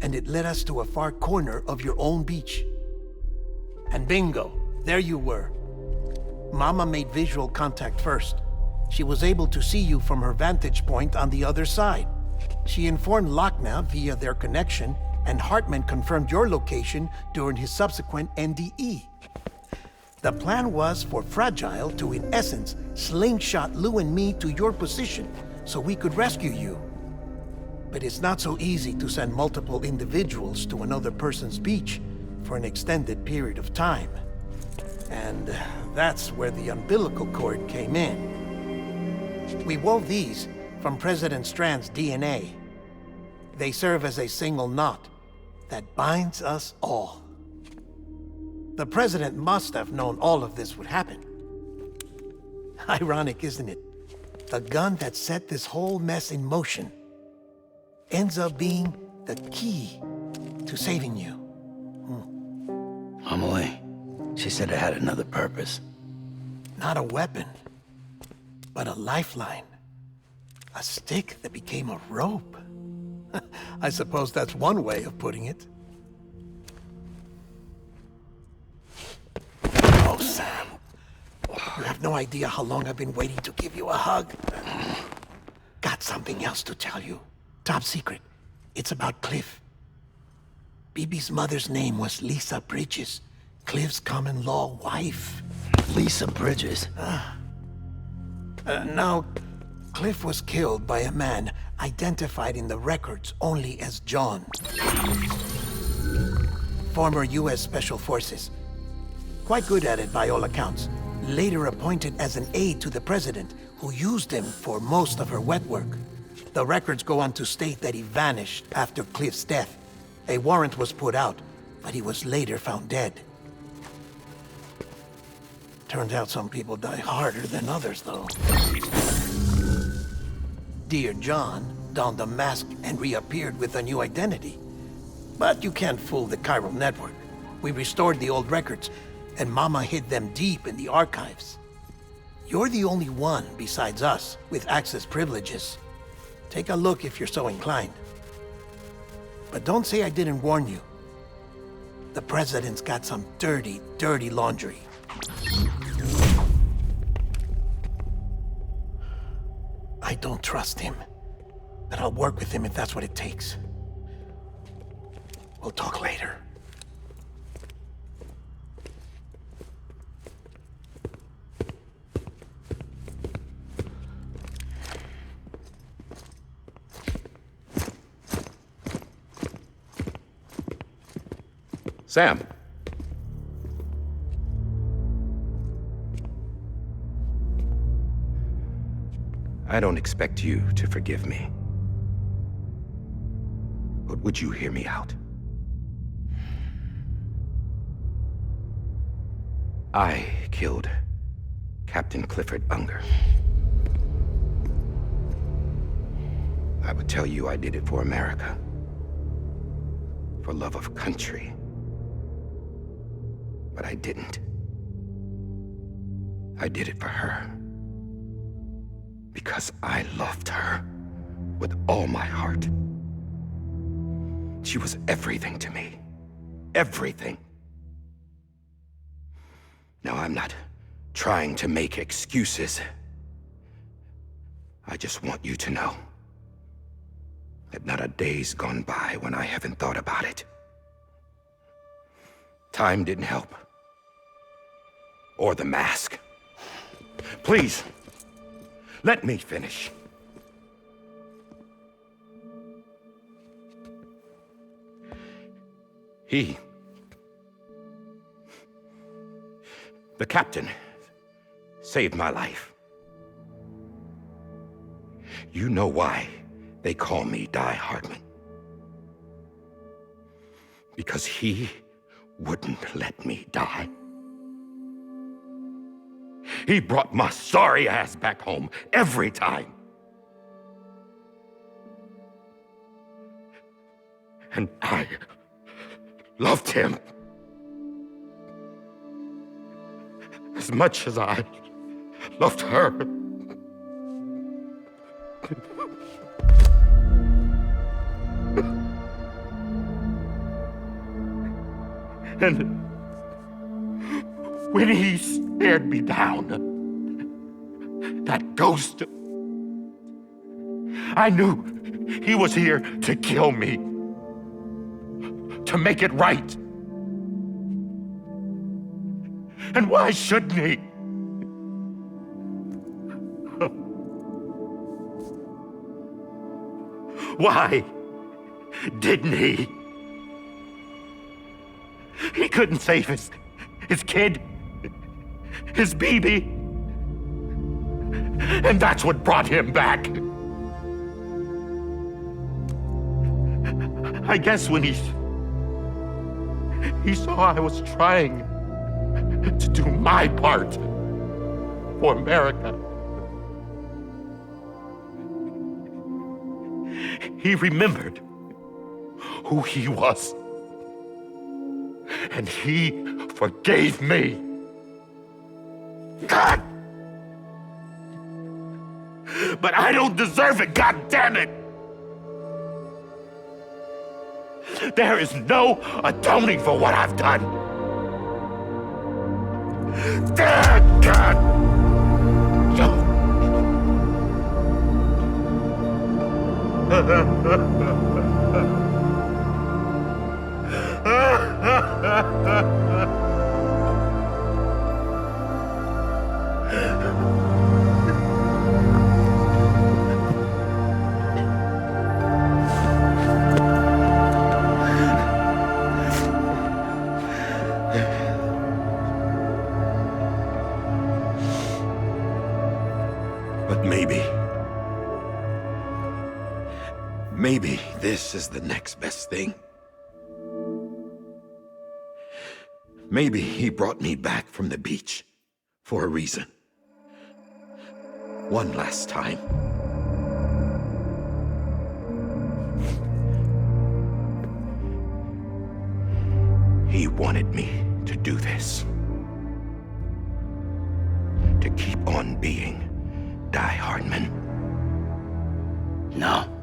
and it led us to a far corner of your own beach. And bingo, there you were. Mama made visual contact first. She was able to see you from her vantage point on the other side. She informed Lochna via their connection, and Hartman confirmed your location during his subsequent NDE. The plan was for Fragile to, in essence, slingshot Lou and me to your position so we could rescue you. But it's not so easy to send multiple individuals to another person's beach for an extended period of time. And that's where the umbilical cord came in. We wove these from President Strand's DNA. They serve as a single knot that binds us all. The President must have known all of this would happen. Ironic, isn't it? The gun that set this whole mess in motion ends up being the key to saving you. Amelie, she said it had another purpose. Not a weapon, but a lifeline. A stick that became a rope. I suppose that's one way of putting it. Oh, Sam. You have no idea how long I've been waiting to give you a hug. Got something else to tell you. Top secret. It's about Cliff. Bibi's mother's name was Lisa Bridges, Cliff's common-law wife. Lisa Bridges. Now, Cliff was killed by a man identified in the records only as John. Former U.S. Special Forces. Quite good at it by all accounts. Later appointed as an aide to the president, who used him for most of her wet work. The records go on to state that he vanished after Cliff's death. A warrant was put out, but he was later found dead. Turns out some people die harder than others, though. Dear John donned a mask and reappeared with a new identity. But you can't fool the chiral network. We restored the old records, and Mama hid them deep in the archives. You're the only one besides us with access privileges. Take a look if you're so inclined. But don't say I didn't warn you. The president's got some dirty, dirty laundry. I don't trust him, but I'll work with him if that's what it takes. We'll talk later. Sam. I don't expect you to forgive me. But would you hear me out? I killed Captain Clifford Unger. I would tell you I did it for America. For love of country. But I didn't. I did it for her. Because I loved her with all my heart. She was everything to me. Everything. Now, I'm not trying to make excuses. I just want you to know that not a day's gone by when I haven't thought about it. Time didn't help. Or the mask. Please, let me finish. The captain, saved my life. You know why they call me Die Hardman. Because he wouldn't let me die. He brought my sorry ass back home every time. And I loved him as much as I loved her. And when he stared me down, that ghost, I knew he was here to kill me, to make it right. And why shouldn't he? Why didn't he? He couldn't save his kid, his baby. And that's what brought him back. I guess when he saw I was trying to do my part for America, he remembered who he was. And he forgave me. God! But I don't deserve it, God damn it! There is no atoning for what I've done. God! But maybe this is the next best thing. Maybe he brought me back from the beach for a reason. One last time. He wanted me to do this. To keep on being Die Hardman. No.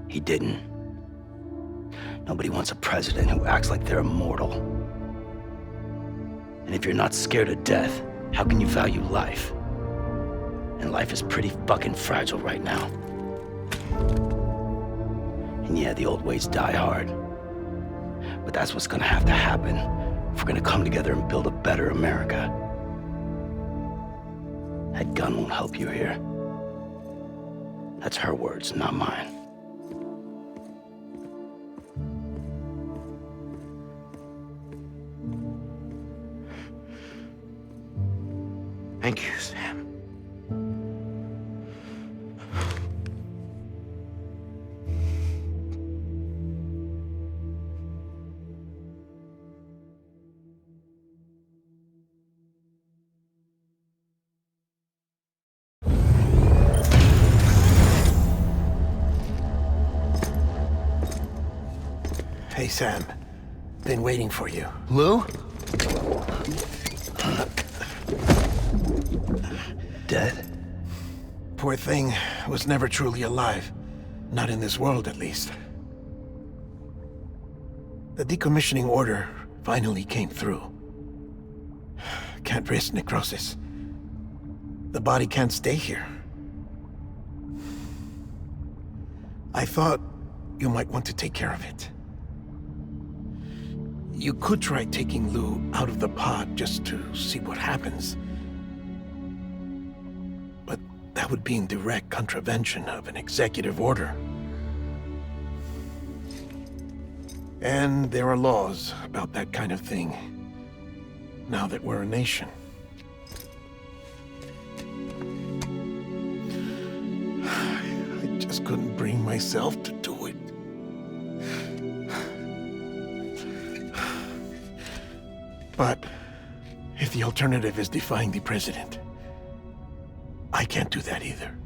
He didn't. Nobody wants a president who acts like they're immortal. And if you're not scared of death, how can you value life? And life is pretty fucking fragile right now. And yeah, the old ways die hard. But that's what's gonna have to happen if we're gonna come together and build a better America. That gun won't help you here. That's her words, not mine. Thank you, Sam. Hey, Sam. Been waiting for you. Lou? Dead? Poor thing was never truly alive. Not in this world, at least. The decommissioning order finally came through. Can't risk necrosis. The body can't stay here. I thought you might want to take care of it. You could try taking Lou out of the pod just to see what happens. But that would be in direct contravention of an executive order. And there are laws about that kind of thing, now that we're a nation. I just couldn't bring myself to do it. But if the alternative is defying the president, I can't do that either.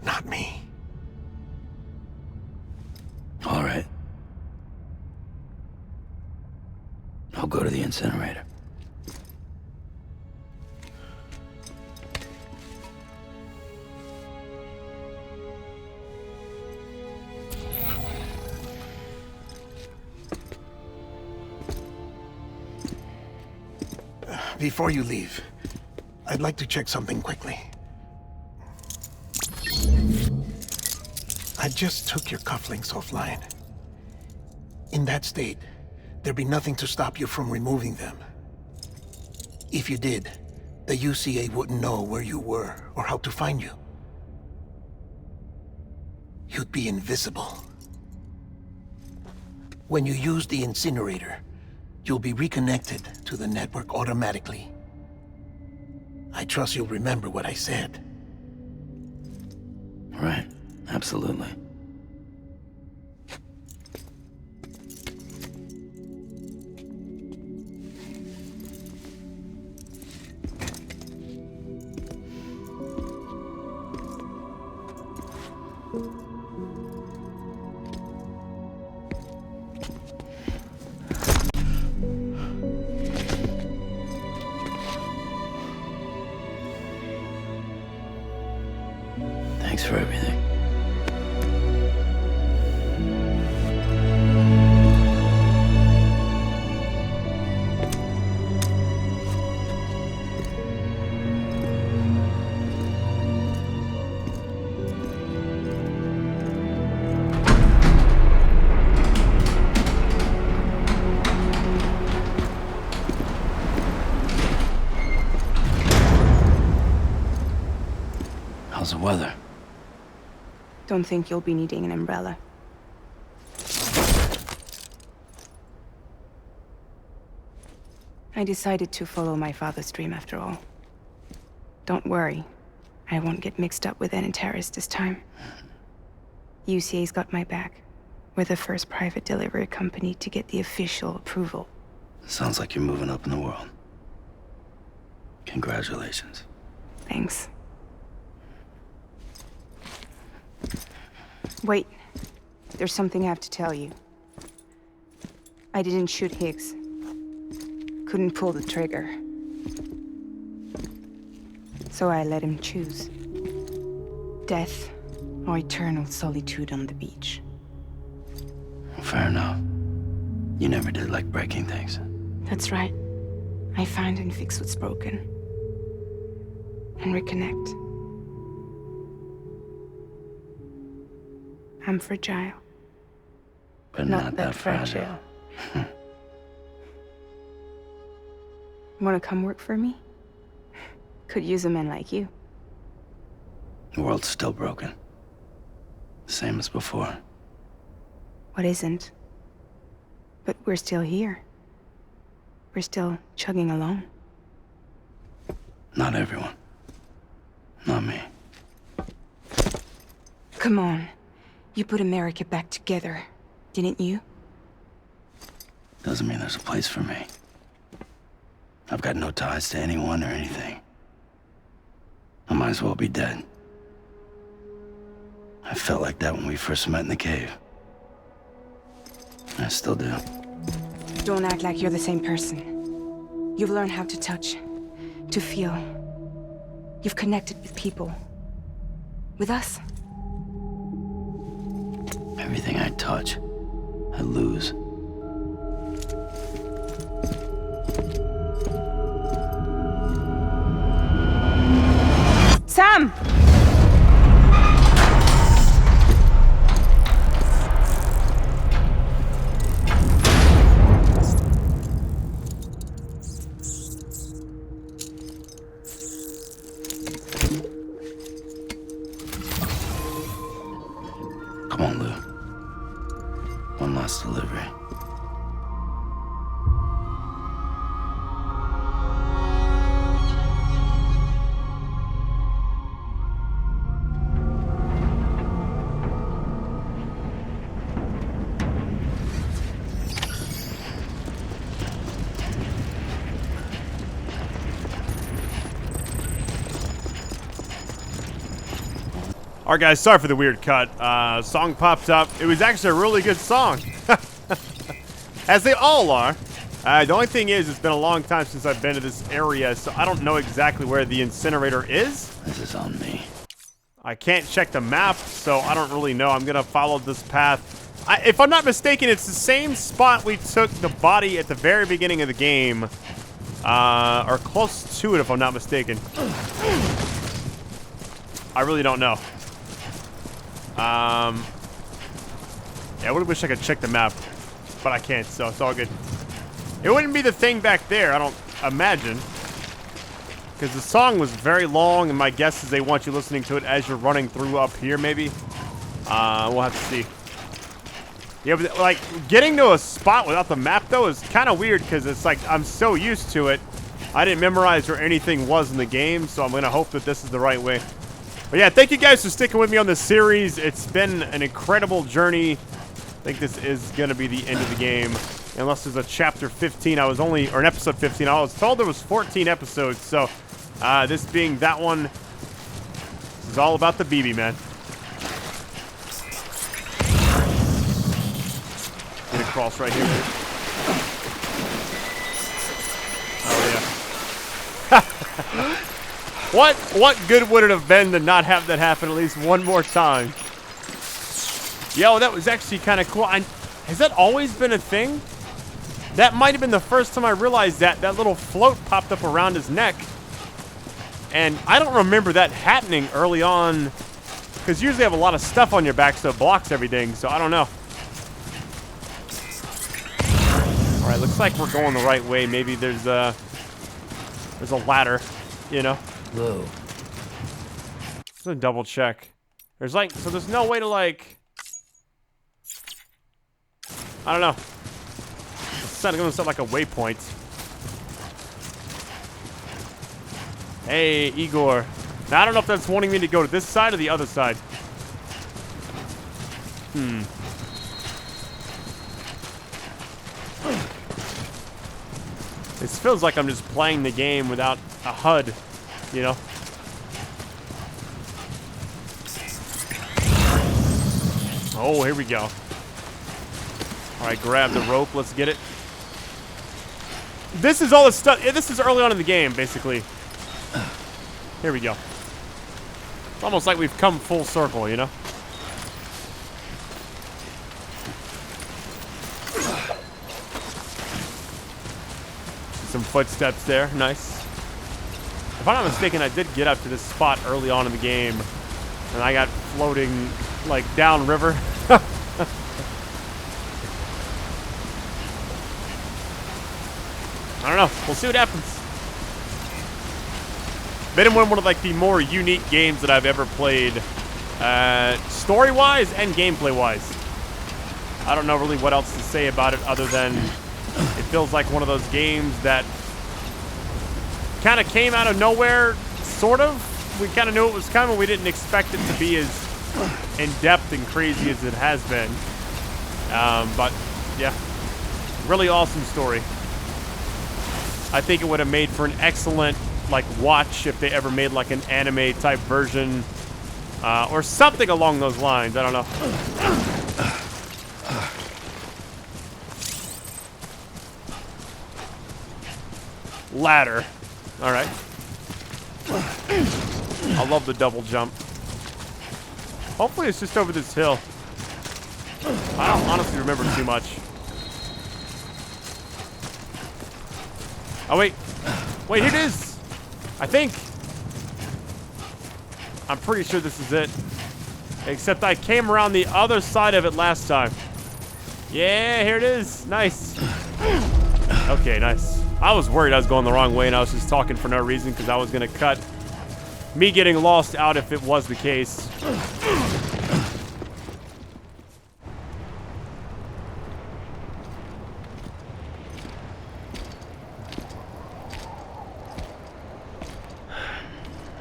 Not me. All right. I'll go to the incinerator. Before you leave, I'd like to check something quickly. I just took your cufflinks offline. In that state, there'd be nothing to stop you from removing them. If you did, the UCA wouldn't know where you were or how to find you. You'd be invisible. When you use the incinerator, you'll be reconnected to the network automatically. I trust you'll remember what I said. Right, absolutely. Thanks for everything. the weather? Don't think you'll be needing an umbrella. I decided to follow my father's dream after all. Don't worry. I won't get mixed up with any terrorists this time. UCA's got my back. We're the first private delivery company to get the official approval. Sounds like you're moving up in the world. Congratulations. Thanks. Wait. There's something I have to tell you. I didn't shoot Higgs. Couldn't pull the trigger. So I let him choose. Death or eternal solitude on the beach. Fair enough. You never did like breaking things. That's right. I find and fix what's broken. And reconnect. I'm fragile. But not that fragile. Wanna come work for me? Could use a man like you. The world's still broken. Same as before. What isn't? But we're still here. We're still chugging along. Not everyone. Not me. Come on. You put America back together, didn't you? Doesn't mean there's a place for me. I've got no ties to anyone or anything. I might as well be dead. I felt like that when we first met in the cave. I still do. Don't act like you're the same person. You've learned how to touch, to feel. You've connected with people. With us. Everything I touch, I lose. Sam! Come on, Lou. One last delivery. All right, guys, sorry for the weird cut. Song popped up. It was actually a really good song. As they all are. The only thing is, it's been a long time since I've been to this area, so I don't know exactly where the incinerator is. This is on me. I can't check the map, so I don't really know. I'm going to follow this path. If I'm not mistaken, it's the same spot we took the body at the very beginning of the game. Or close to it, if I'm not mistaken. I really don't know. Yeah, I would wish I could check the map, but I can't, so it's all good. It wouldn't be the thing back there, I don't imagine. Because the song was very long, and my guess is they want you listening to it as you're running through up here, maybe. We'll have to see. Yeah, but, like, getting to a spot without the map, though, is kind of weird, because it's like, I'm so used to it. I didn't memorize where anything was in the game, so I'm going to hope that this is the right way. But yeah, thank you guys for sticking with me on this series. It's been an incredible journey. I think this is going to be the end of the game. Unless there's a chapter 15. Or an episode 15. I was told there was 14 episodes. So, this being that one, this is all about the BB, man. Get across right here. Oh, yeah. What good would it have been to not have that happen at least one more time? Yo, that was actually kind of cool. Has that always been a thing? That might have been the first time I realized that little float popped up around his neck. And I don't remember that happening early on. Because usually you have a lot of stuff on your back so it blocks everything. So I don't know. Alright, looks like we're going the right way. Maybe there's a ladder, you know. Whoa. Let's double check. There's like, so there's no way to like, I don't know. It's not gonna set like a waypoint. Hey, Igor. Now I don't know if that's wanting me to go to this side or the other side. This feels like I'm just playing the game without a HUD, you know? Oh, here we go. All right, grab the rope. Let's get it. This is all the stuff. This is early on in the game, basically. Here we go. It's almost like we've come full circle, you know? Some footsteps there. Nice. If I'm not mistaken, I did get up to this spot early on in the game, and I got floating, like, downriver. I don't know. We'll see what happens. Been one of like the more unique games that I've ever played, story-wise and gameplay-wise. I don't know really what else to say about it other than it feels like one of those games that kind of came out of nowhere, sort of. We kind of knew it was coming. We didn't expect it to be as in-depth and crazy as it has been. But yeah, really awesome story. I think it would have made for an excellent like watch if they ever made like an anime type version or something along those lines. I don't know. Ladder. All right. I love the double jump. Hopefully it's just over this hill. I don't honestly remember too much. Oh, wait. Wait, here it is. I think. I'm pretty sure this is it. Except I came around the other side of it last time. Yeah, here it is. Nice. Okay, nice. I was worried I was going the wrong way and I was just talking for no reason because I was going to cut me getting lost out if it was the case.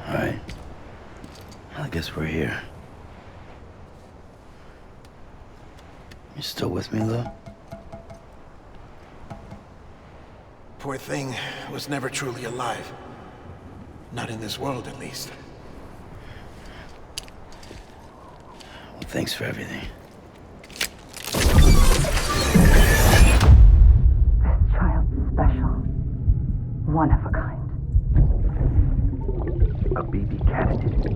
Alright. I guess we're here. You still with me, Lou? Poor thing was never truly alive. Not in this world, at least. Well, thanks for everything. This child's special. One of a kind. A BB candidate.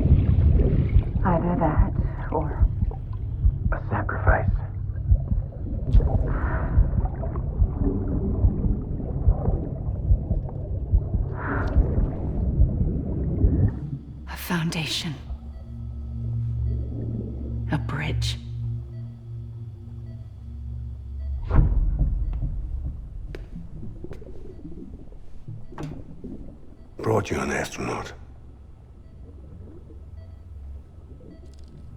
Either that, or a sacrifice. A foundation. A bridge. Brought you an astronaut.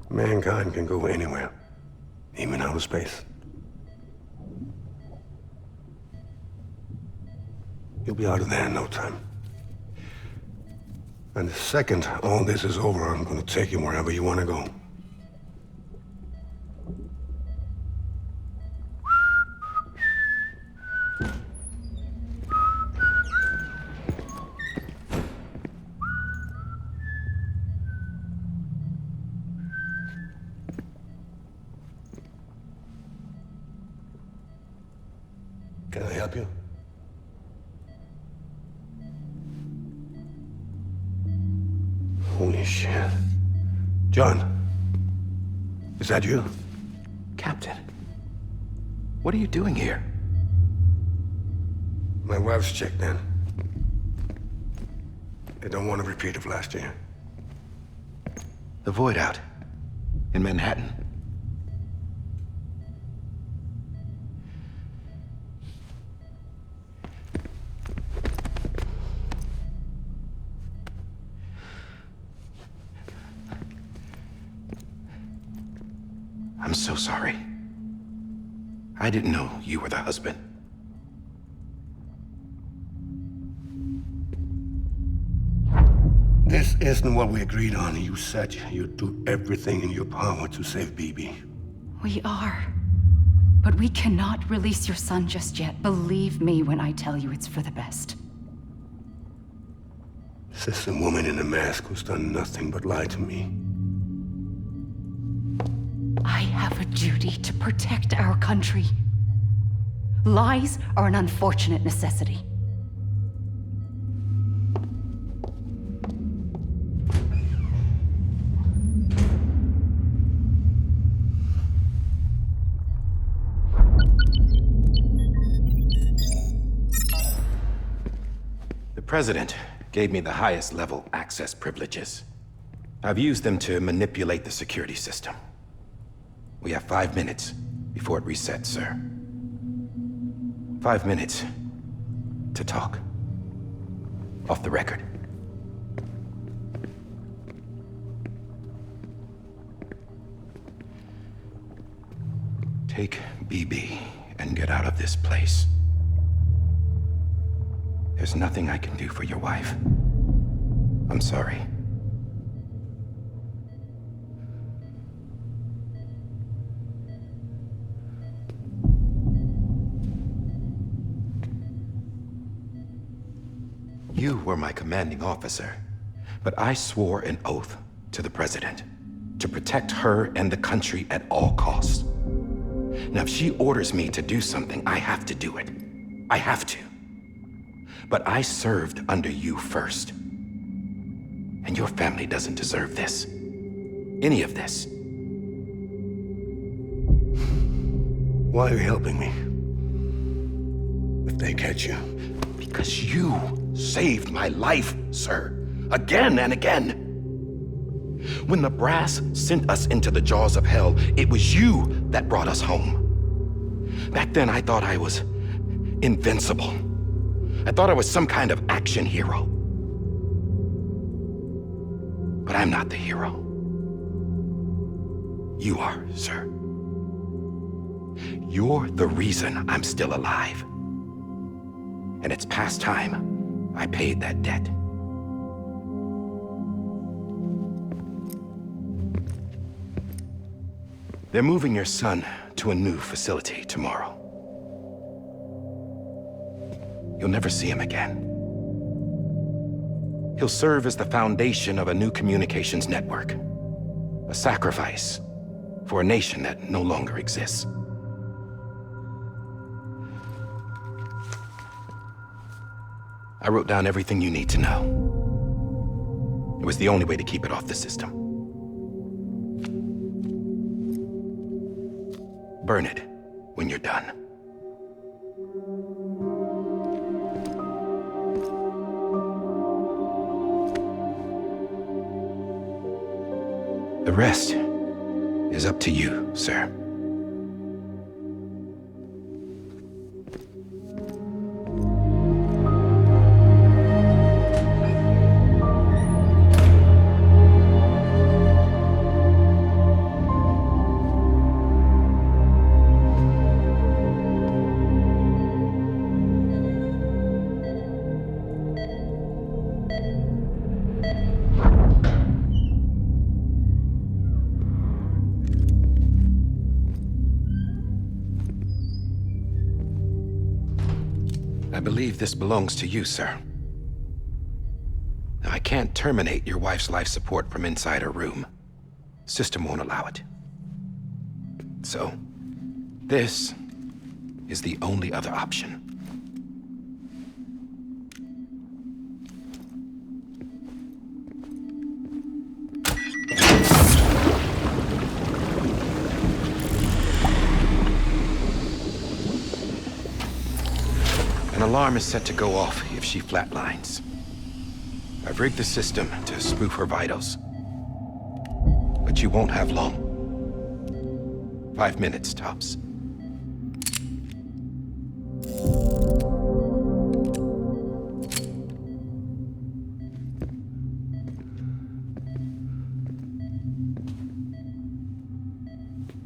Mankind can go anywhere, even outer space. You'll be out of there in no time. And the second all this is over, I'm going to take you wherever you want to go. Can I help you? Holy shit. John, is that you? Captain, what are you doing here? My wife's checked in. They don't want a repeat of last year. The Void Out in Manhattan. so sorry. I didn't know you were the husband. This isn't what we agreed on. You said you'd do everything in your power to save Bibi. We are. But we cannot release your son just yet. Believe me when I tell you it's for the best. This is a woman in a mask who's done nothing but lie to me. I have a duty to protect our country. Lies are an unfortunate necessity. The President gave me the highest level access privileges. I've used them to manipulate the security system. We have 5 minutes before it resets, sir. 5 minutes to talk. Off the record. Take BB and get out of this place. There's nothing I can do for your wife. I'm sorry. You were my commanding officer, but I swore an oath to the President to protect her and the country at all costs. Now, if she orders me to do something, I have to do it. I have to. But I served under you first. And your family doesn't deserve this. Any of this. Why are you helping me? If they catch you. Because you saved my life, sir. Again and again. When the brass sent us into the jaws of hell, it was you that brought us home. Back then, I thought I was invincible. I thought I was some kind of action hero. But I'm not the hero. You are, sir. You're the reason I'm still alive. And it's past time I paid that debt. They're moving your son to a new facility tomorrow. You'll never see him again. He'll serve as the foundation of a new communications network. A sacrifice for a nation that no longer exists. I wrote down everything you need to know. It was the only way to keep it off the system. Burn it when you're done. The rest is up to you, sir. I believe this belongs to you, sir. Now, I can't terminate your wife's life support from inside her room. System won't allow it. So, this is the only other option. An alarm is set to go off if she flatlines. I've rigged the system to spoof her vitals. But you won't have long. 5 minutes, tops.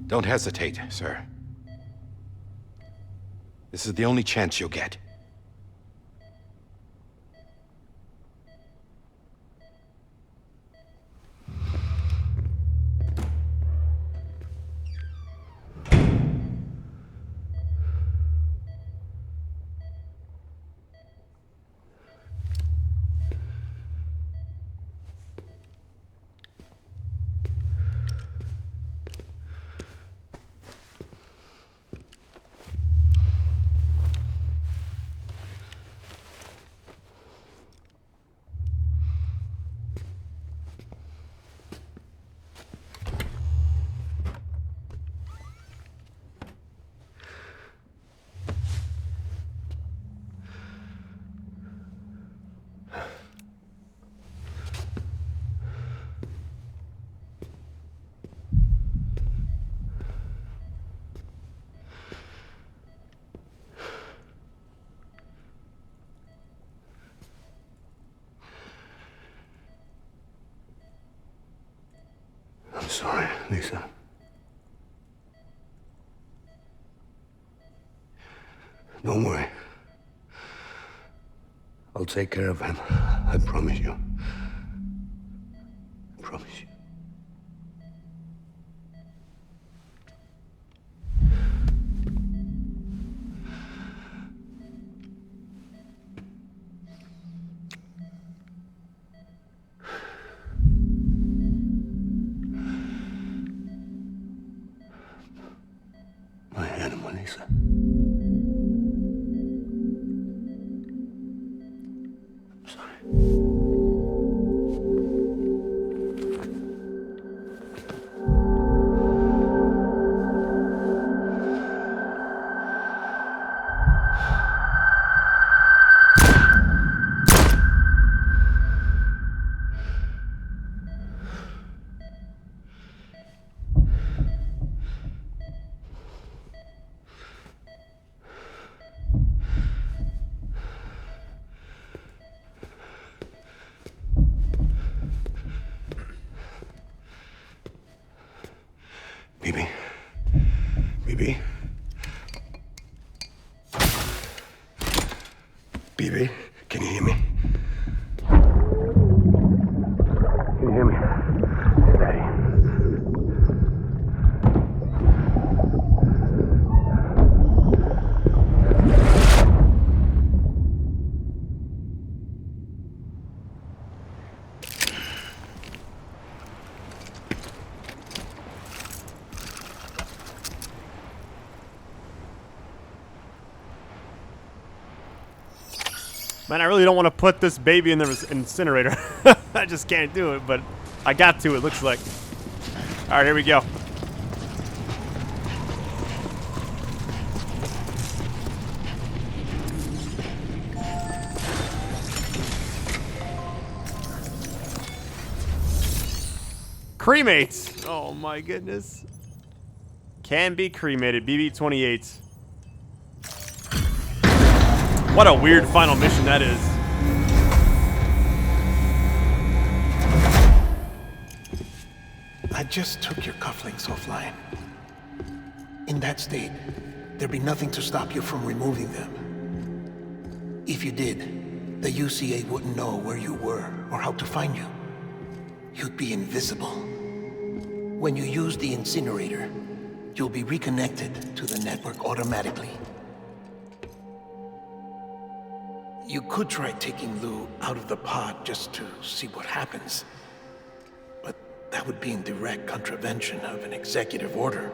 Don't hesitate, sir. This is the only chance you'll get. I'm sorry, Lisa. Don't worry. I'll take care of him. I promise you. I promise you. My animal, Lisa. I'm sorry. Bibi? Bibi? Bibi, can you hear me? Can you hear me? Daddy. Man, I really don't want to put this baby in the incinerator. I just can't do it, but I got to, it looks like. All right, here we go. Cremates. Oh my goodness. Can be cremated. BB-28. What a weird final mission that is. I just took your cufflinks offline. In that state, there'd be nothing to stop you from removing them. If you did, the UCA wouldn't know where you were or how to find you. You'd be invisible. When you use the incinerator, you'll be reconnected to the network automatically. You could try taking Lou out of the pod just to see what happens. But that would be in direct contravention of an executive order.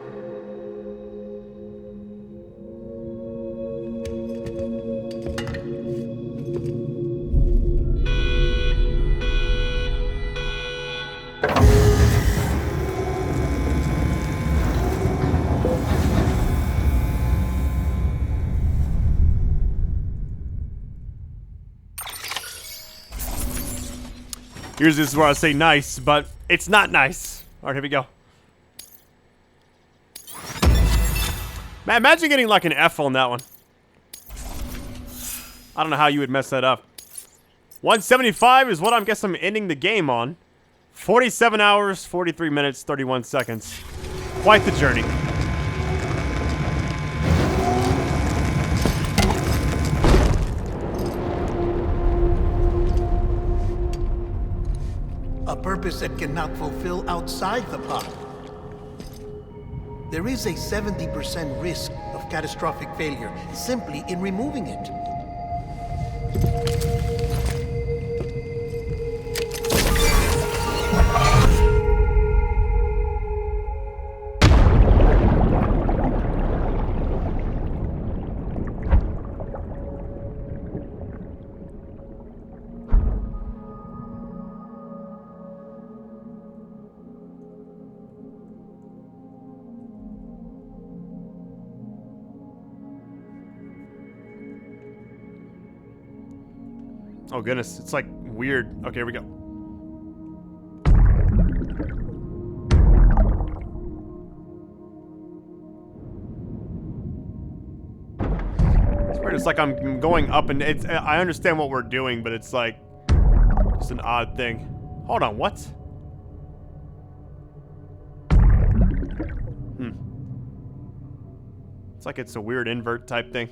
Usually this is where I say nice, but it's not nice. All right, here we go. Man, imagine getting like an F on that one. I don't know how you would mess that up. 175 is what I'm guessing I'm ending the game on. 47 hours, 43 minutes, 31 seconds. Quite the journey. purpose it cannot fulfill outside the pod. There is a 70% risk of catastrophic failure simply in removing it. Oh goodness, it's like weird. Okay, here we go. It's weird. It's like I'm going up and it's. I understand what we're doing, but it's like just an odd thing. Hold on, what? It's like it's a weird invert type thing.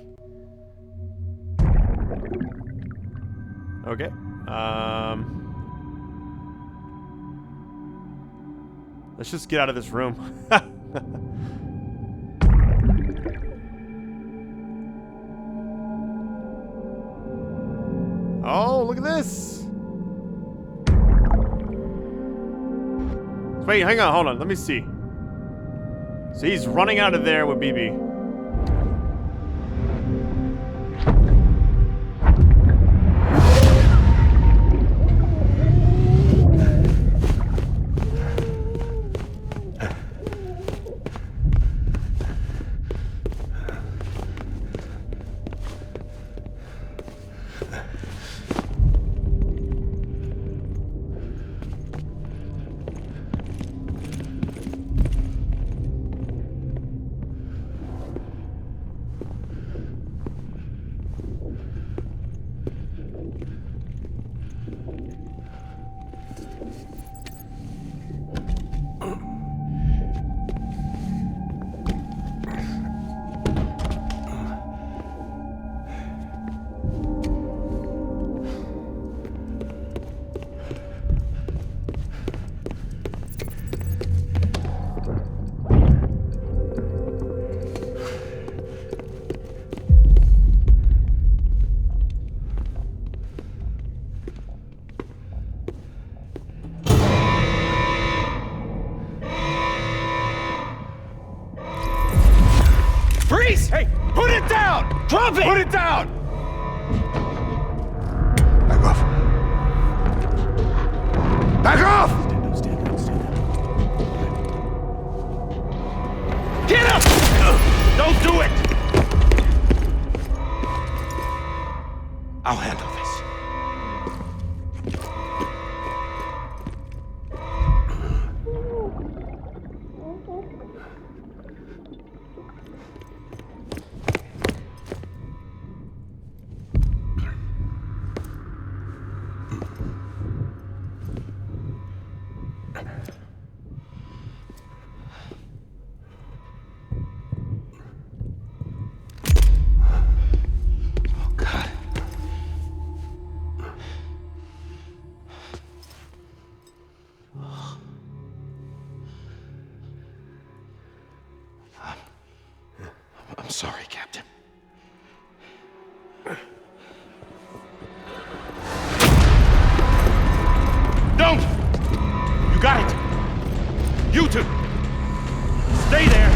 Okay. Let's just get out of this room. Oh, look at this. Wait, hang on, hold on. Let me see. So he's running out of there with BB. Hey, put it down! Drop it! Put it down! Back off. Back off! Get up! Don't do it! I'll handle this. I'm sorry, Captain. Don't! You got it! You two! Stay there!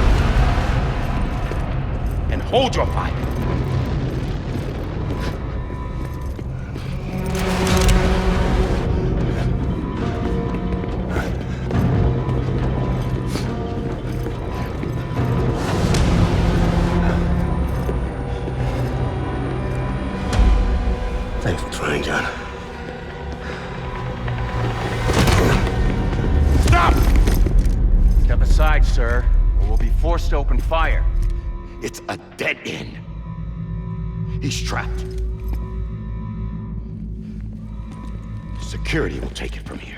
And hold your fire! Thanks for trying, John. Stop! Step aside, sir, or we'll be forced to open fire. It's a dead end. He's trapped. Security will take it from here.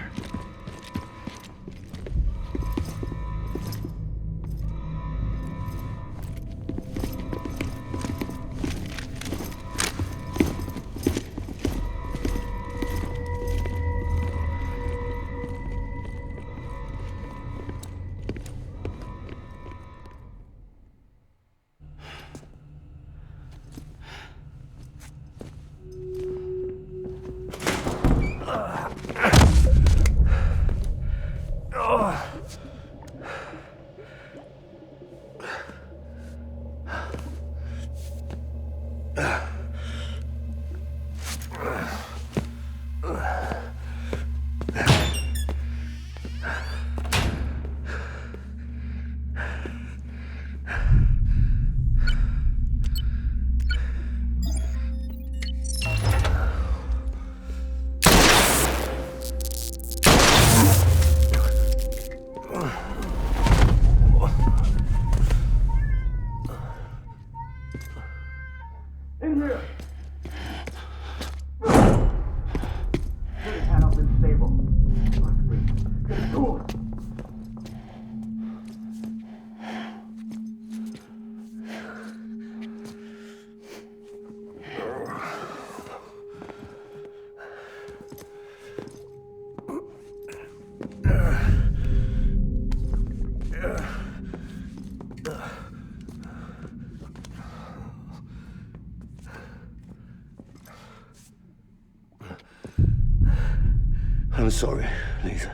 I'm sorry, Lisa.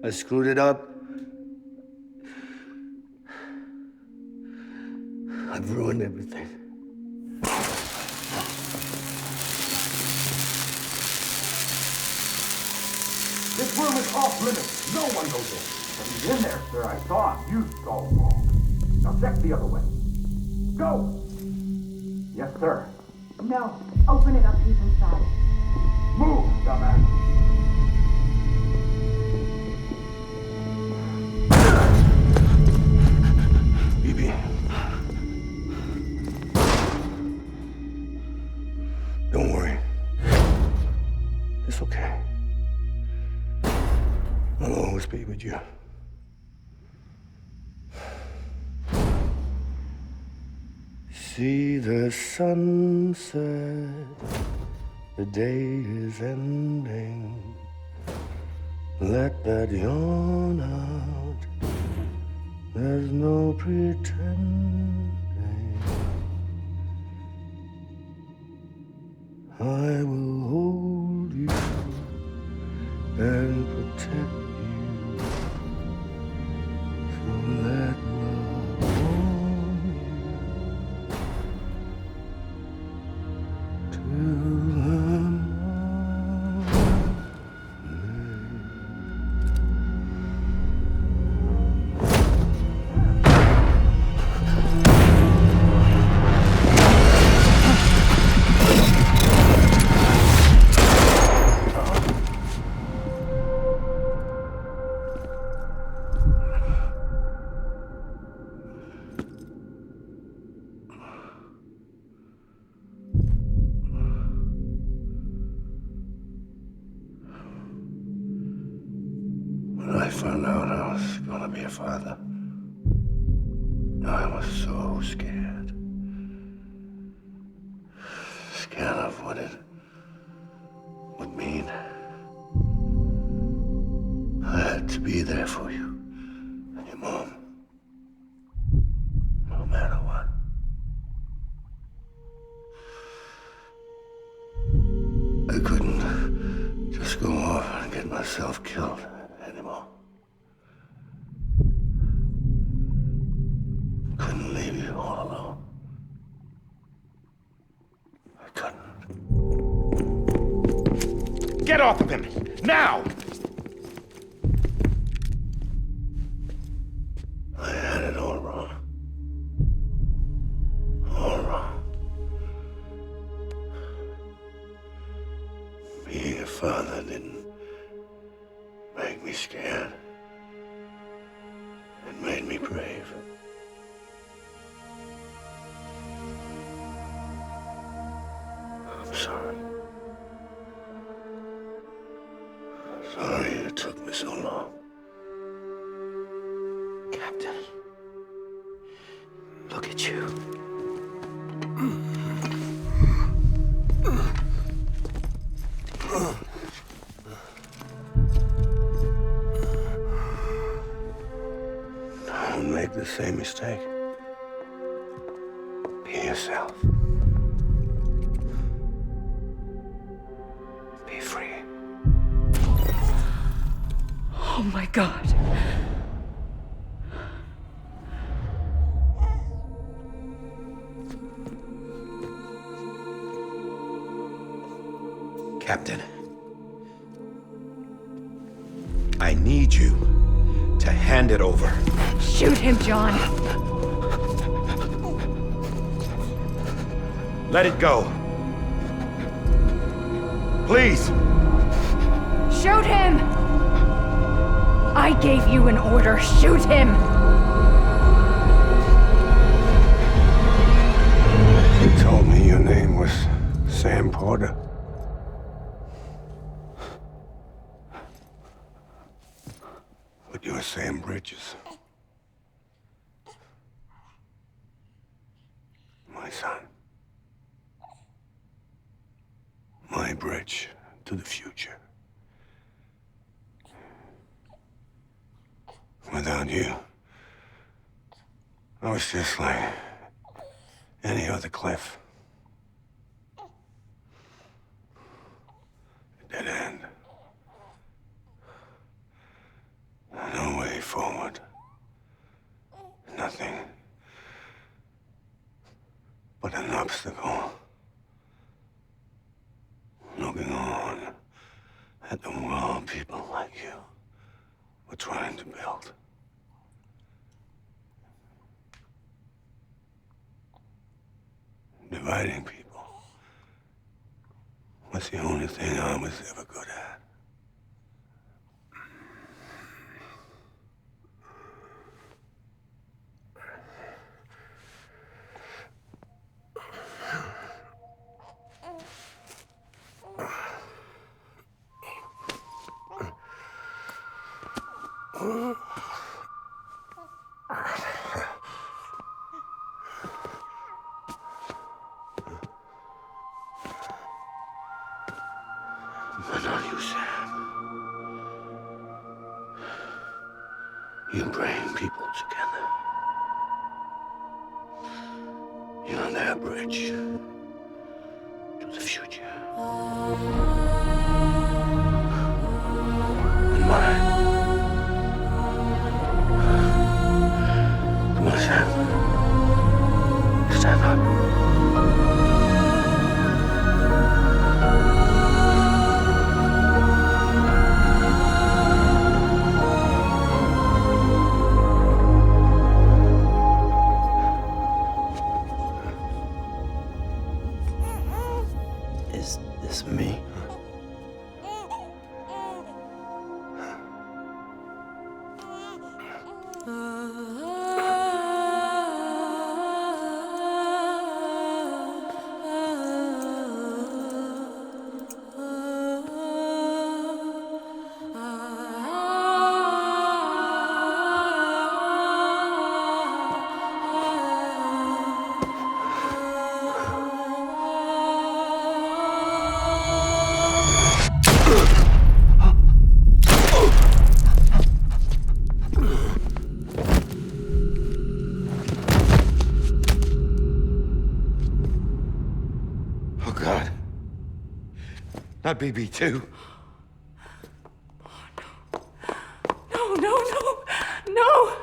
I screwed it up. I've ruined everything. This room is off limits. No one goes in. But he's in there, sir. I saw him. You saw him wrong. Now check the other way. Go! Yes, sir. No. Open it up. He's inside. Move, dumbass. Bibi. Don't worry. It's okay. I'll always be with you. See the sunset, the day is ending. Let that yawn out, there's no pretending. I will hold you and protect you. So let love warm you till the When I found out I was gonna be a father, I was so scared. Scared of what it would mean. I had to be there for you and your mom, no matter what. I couldn't just go off and get myself killed anymore. Couldn't leave you all alone. I couldn't. Get off of him! Now! I had it all wrong. All wrong. Being a father didn't make me scared. It made me brave. I'm sorry. Sorry it took me so long. Captain, look at you. Don't make the same mistake. Be yourself. Be free. Oh my God. Captain. I need you to hand it over. Shoot him, John. Let it go. Please. Shoot him! I gave you an order. Shoot him! You told me your name was Sam Porter. But you're Sam Bridges. My son. My bridge to the future. Without you, I was just like any other Cliff. A dead end. No way forward. Nothing but an obstacle. Looking on at the world people like you were trying to build. Dividing people was the only thing I was ever good at. But not you, Sam. You bring people together. You're their bridge to the future. And mine. Come on, Sam. Stand up. Is this me? Oh, God. Not BB2. No, no, no, no!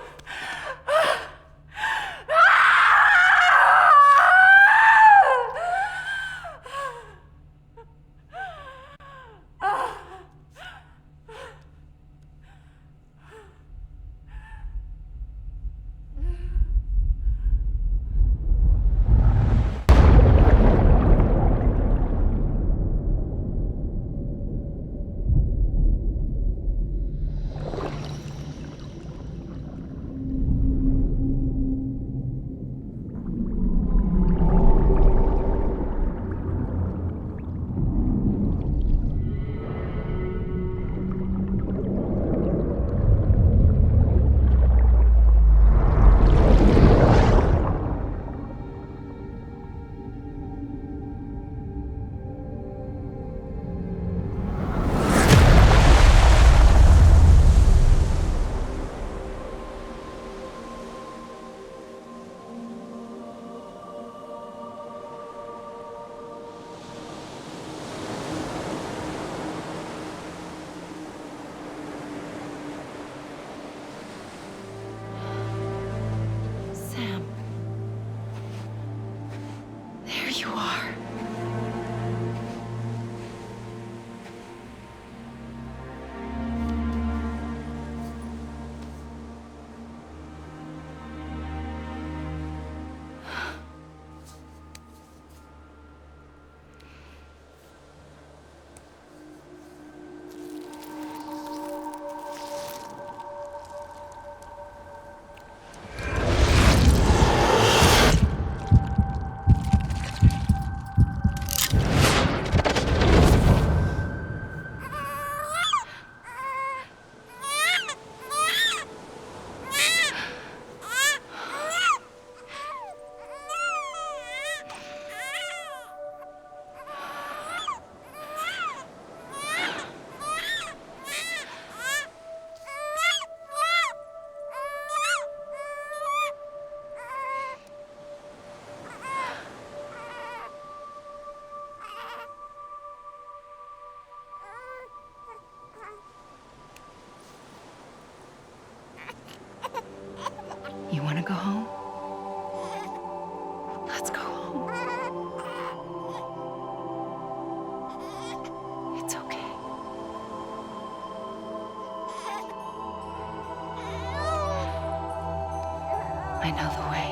Let's go home. It's okay. I know the way.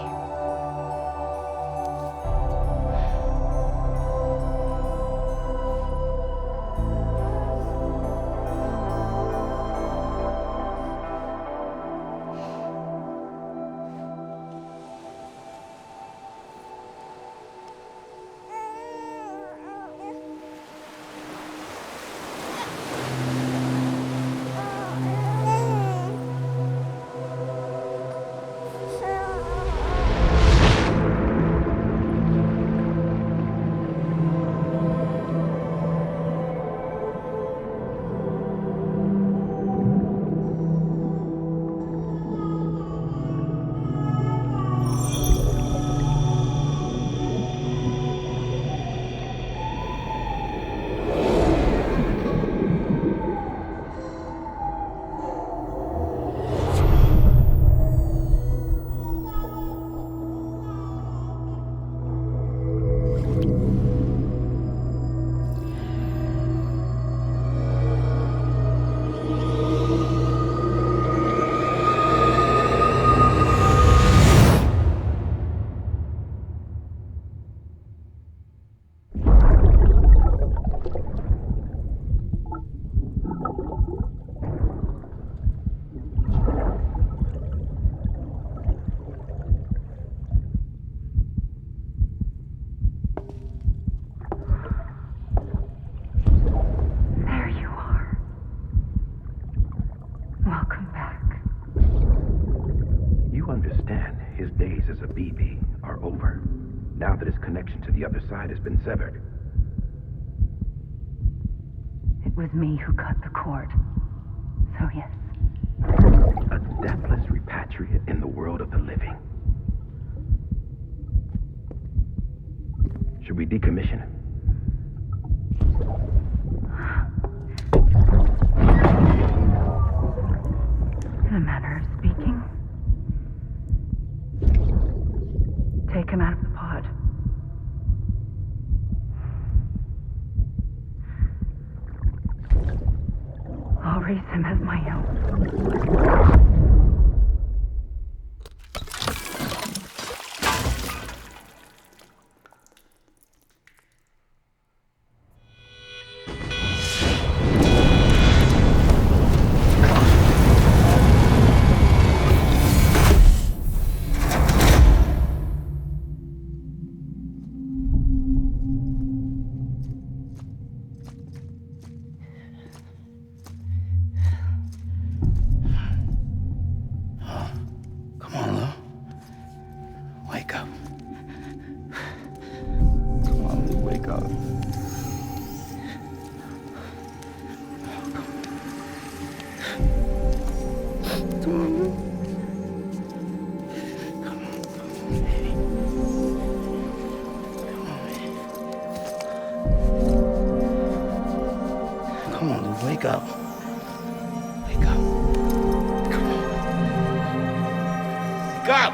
To the other side has been severed. It was me who cut the cord. So yes. A deathless repatriate in the world of the living. Should we decommission him? In a manner of speaking. Take him out of the pod. I'll raise him as my own. Wake up. Wake up. Come on. Wake up!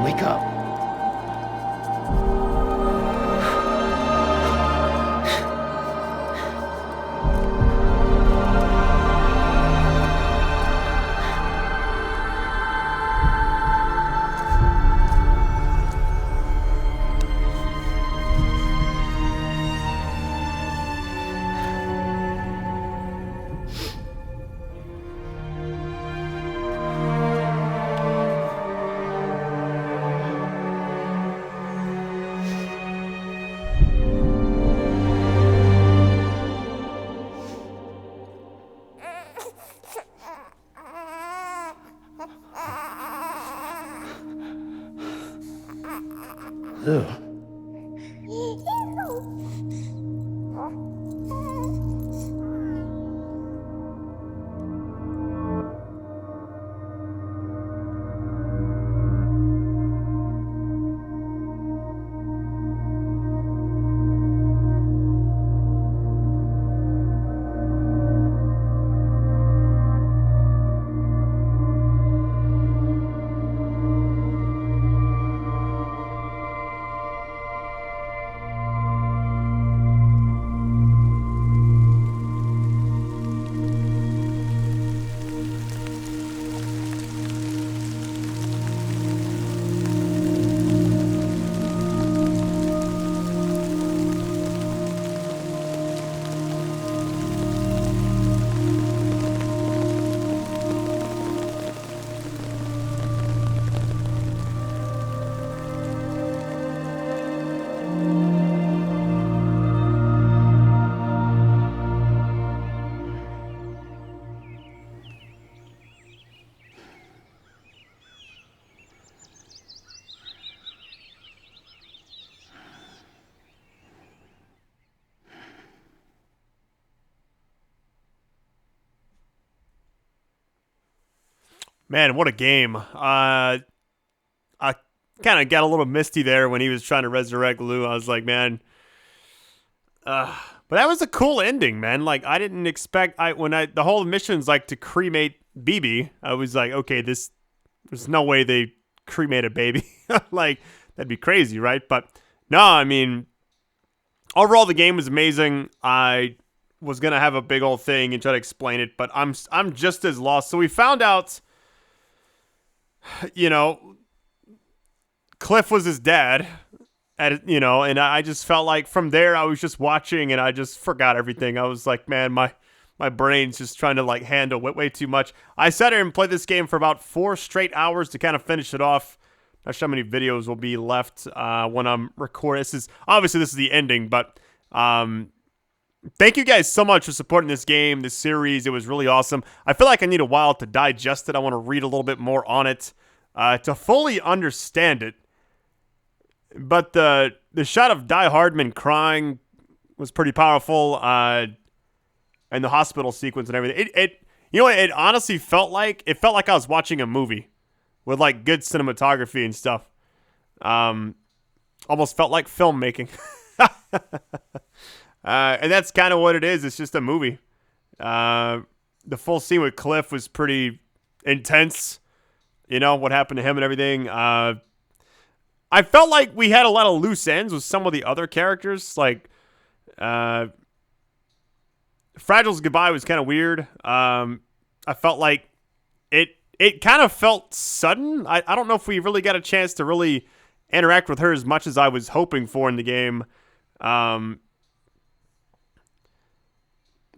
Wake up. Lou. Man, what a game. I kind of got a little misty there when he was trying to resurrect Lou. I was like, man. But that was a cool ending, man. Like, I didn't expect... the whole mission's like to cremate BB, I was like, okay, there's no way they cremate a baby. Like, that'd be crazy, right? But no, I mean, overall the game was amazing. I was gonna have a big old thing and try to explain it, but I'm just as lost. So we found out, you know, Cliff was his dad, and I just felt like from there I was just watching and I just forgot everything. I was like, man, my brain's just trying to like handle way too much. I sat here and played this game for about 4 straight hours to kind of finish it off. Not sure how many videos will be left when I'm recording. This is the ending, but thank you guys so much for supporting this game, this series. It was really awesome. I feel like I need a while to digest it. I want to read a little bit more on it to fully understand it. But the shot of Die Hardman crying was pretty powerful, and the hospital sequence and everything. It honestly felt like I was watching a movie with like good cinematography and stuff. Almost felt like filmmaking. And that's kind of what it is. It's just a movie. The full scene with Cliff was pretty intense. You know, what happened to him and everything. I felt like we had a lot of loose ends with some of the other characters. Like, Fragile's goodbye was kind of weird. I felt like it kind of felt sudden. I don't know if we really got a chance to really interact with her as much as I was hoping for in the game. But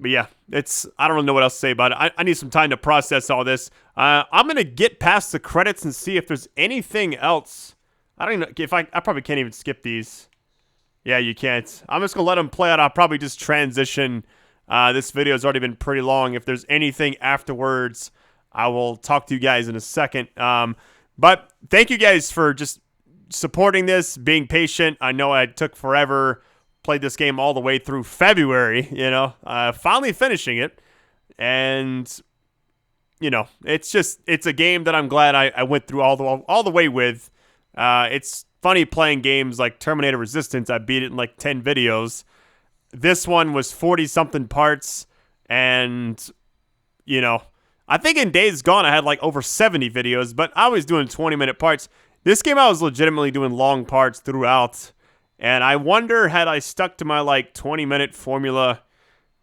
yeah, I don't really know what else to say about it. I need some time to process all this. I'm going to get past the credits and see if there's anything else. I don't even know if I probably can't even skip these. Yeah, you can't. I'm just going to let them play out. I'll probably just transition. This video has already been pretty long. If there's anything afterwards, I will talk to you guys in a second. But thank you guys for just supporting this, being patient. I know I took forever. Played this game all the way through February, finally finishing it. And, it's a game that I'm glad I went through all the way with. It's funny playing games like Terminator Resistance. I beat it in like 10 videos. This one was 40-something parts, and, I think in Days Gone I had like over 70 videos, but I was doing 20-minute parts. This game I was legitimately doing long parts throughout, and I wonder had I stuck to my like 20-minute formula,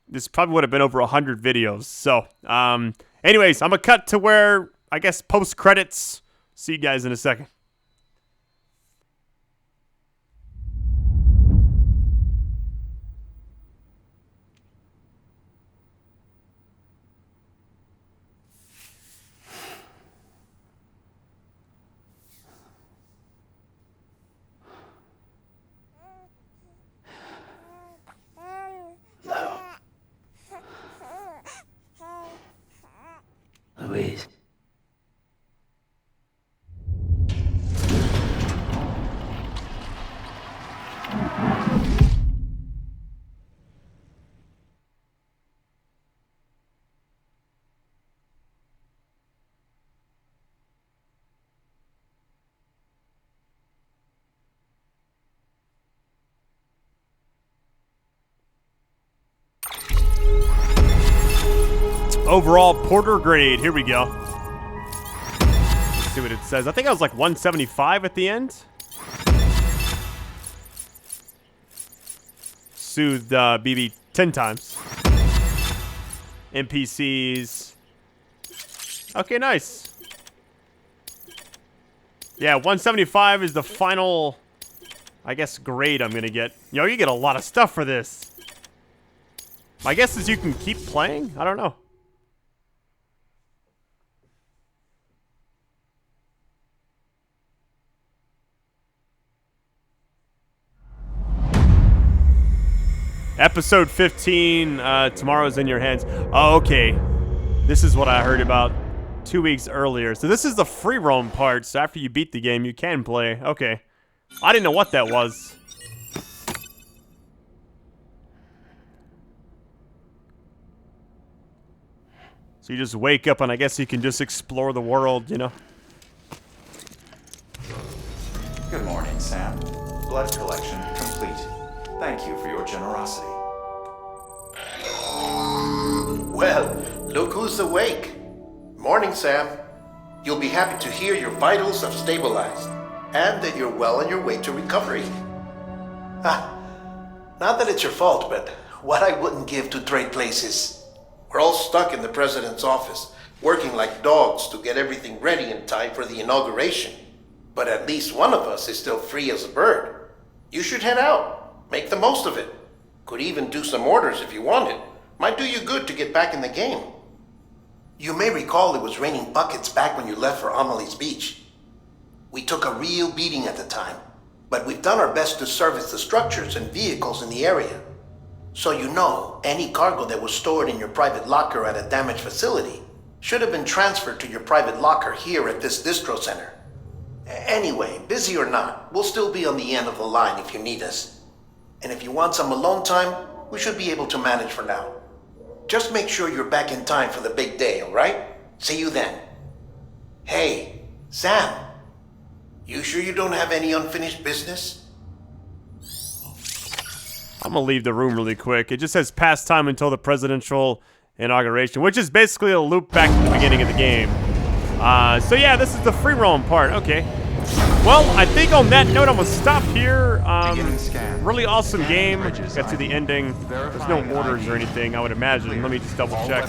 this probably would have been over 100 videos. So, anyways, I'm going to cut to where, I guess, post-credits. See you guys in a second. Louise. Overall Porter grade. Here we go. Let's see what it says. I think I was like 175 at the end. Soothed BB 10 times. NPCs. Okay, nice. Yeah, 175 is the final, I guess, grade I'm gonna get. You get a lot of stuff for this. My guess is you can keep playing? I don't know. Episode 15, tomorrow's in your hands. Oh, okay. This is what I heard about 2 weeks earlier. So this is the free roam part. So after you beat the game, you can play. Okay. I didn't know what that was. So you just wake up and I guess you can just explore the world, you know? Good morning, Sam. Blood collection complete. Thank you for your generosity. Well, look who's awake. Morning, Sam. You'll be happy to hear your vitals have stabilized, and that you're well on your way to recovery. Not that it's your fault, but what I wouldn't give to trade places. We're all stuck in the president's office, working like dogs to get everything ready in time for the inauguration. But at least one of us is still free as a bird. You should head out. Make the most of it. Could even do some orders if you wanted. Might do you good to get back in the game. You may recall it was raining buckets back when you left for Amelie's Beach. We took a real beating at the time, but we've done our best to service the structures and vehicles in the area. So you know, any cargo that was stored in your private locker at a damaged facility should have been transferred to your private locker here at this distro center. Anyway, busy or not, we'll still be on the end of the line if you need us. And if you want some alone time, we should be able to manage for now. Just make sure you're back in time for the big day, all right? See you then. Hey, Sam. You sure you don't have any unfinished business? I'm gonna leave the room really quick. It just says past time until the presidential inauguration, which is basically a loop back to the beginning of the game. So yeah, this is the free roam part. Okay. Well, I think on that note, I'm gonna stop here. Really awesome game. Got to the ending. There's no orders or anything, I would imagine. Let me just double check.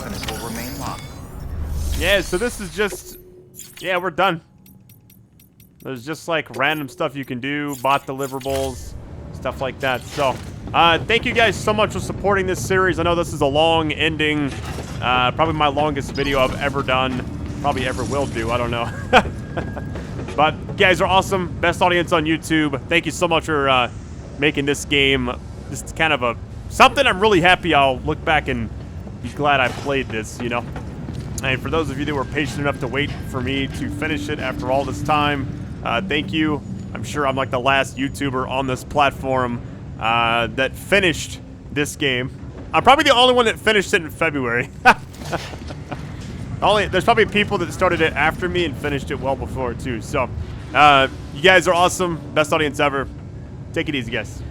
Yeah, so this is just... Yeah, we're done. There's just like random stuff you can do, bot deliverables, stuff like that. So, thank you guys so much for supporting this series. I know this is a long ending, probably my longest video I've ever done. Probably ever will do, I don't know. But you guys are awesome. Best audience on YouTube. Thank you so much for making this game. This is kind of something I'm really happy I'll look back and be glad I played this, you know. And for those of you that were patient enough to wait for me to finish it after all this time, thank you. I'm sure I'm like the last YouTuber on this platform that finished this game. I'm probably the only one that finished it in February. There's probably people that started it after me and finished it well before too. So, you guys are awesome. Best audience ever. Take it easy, guys.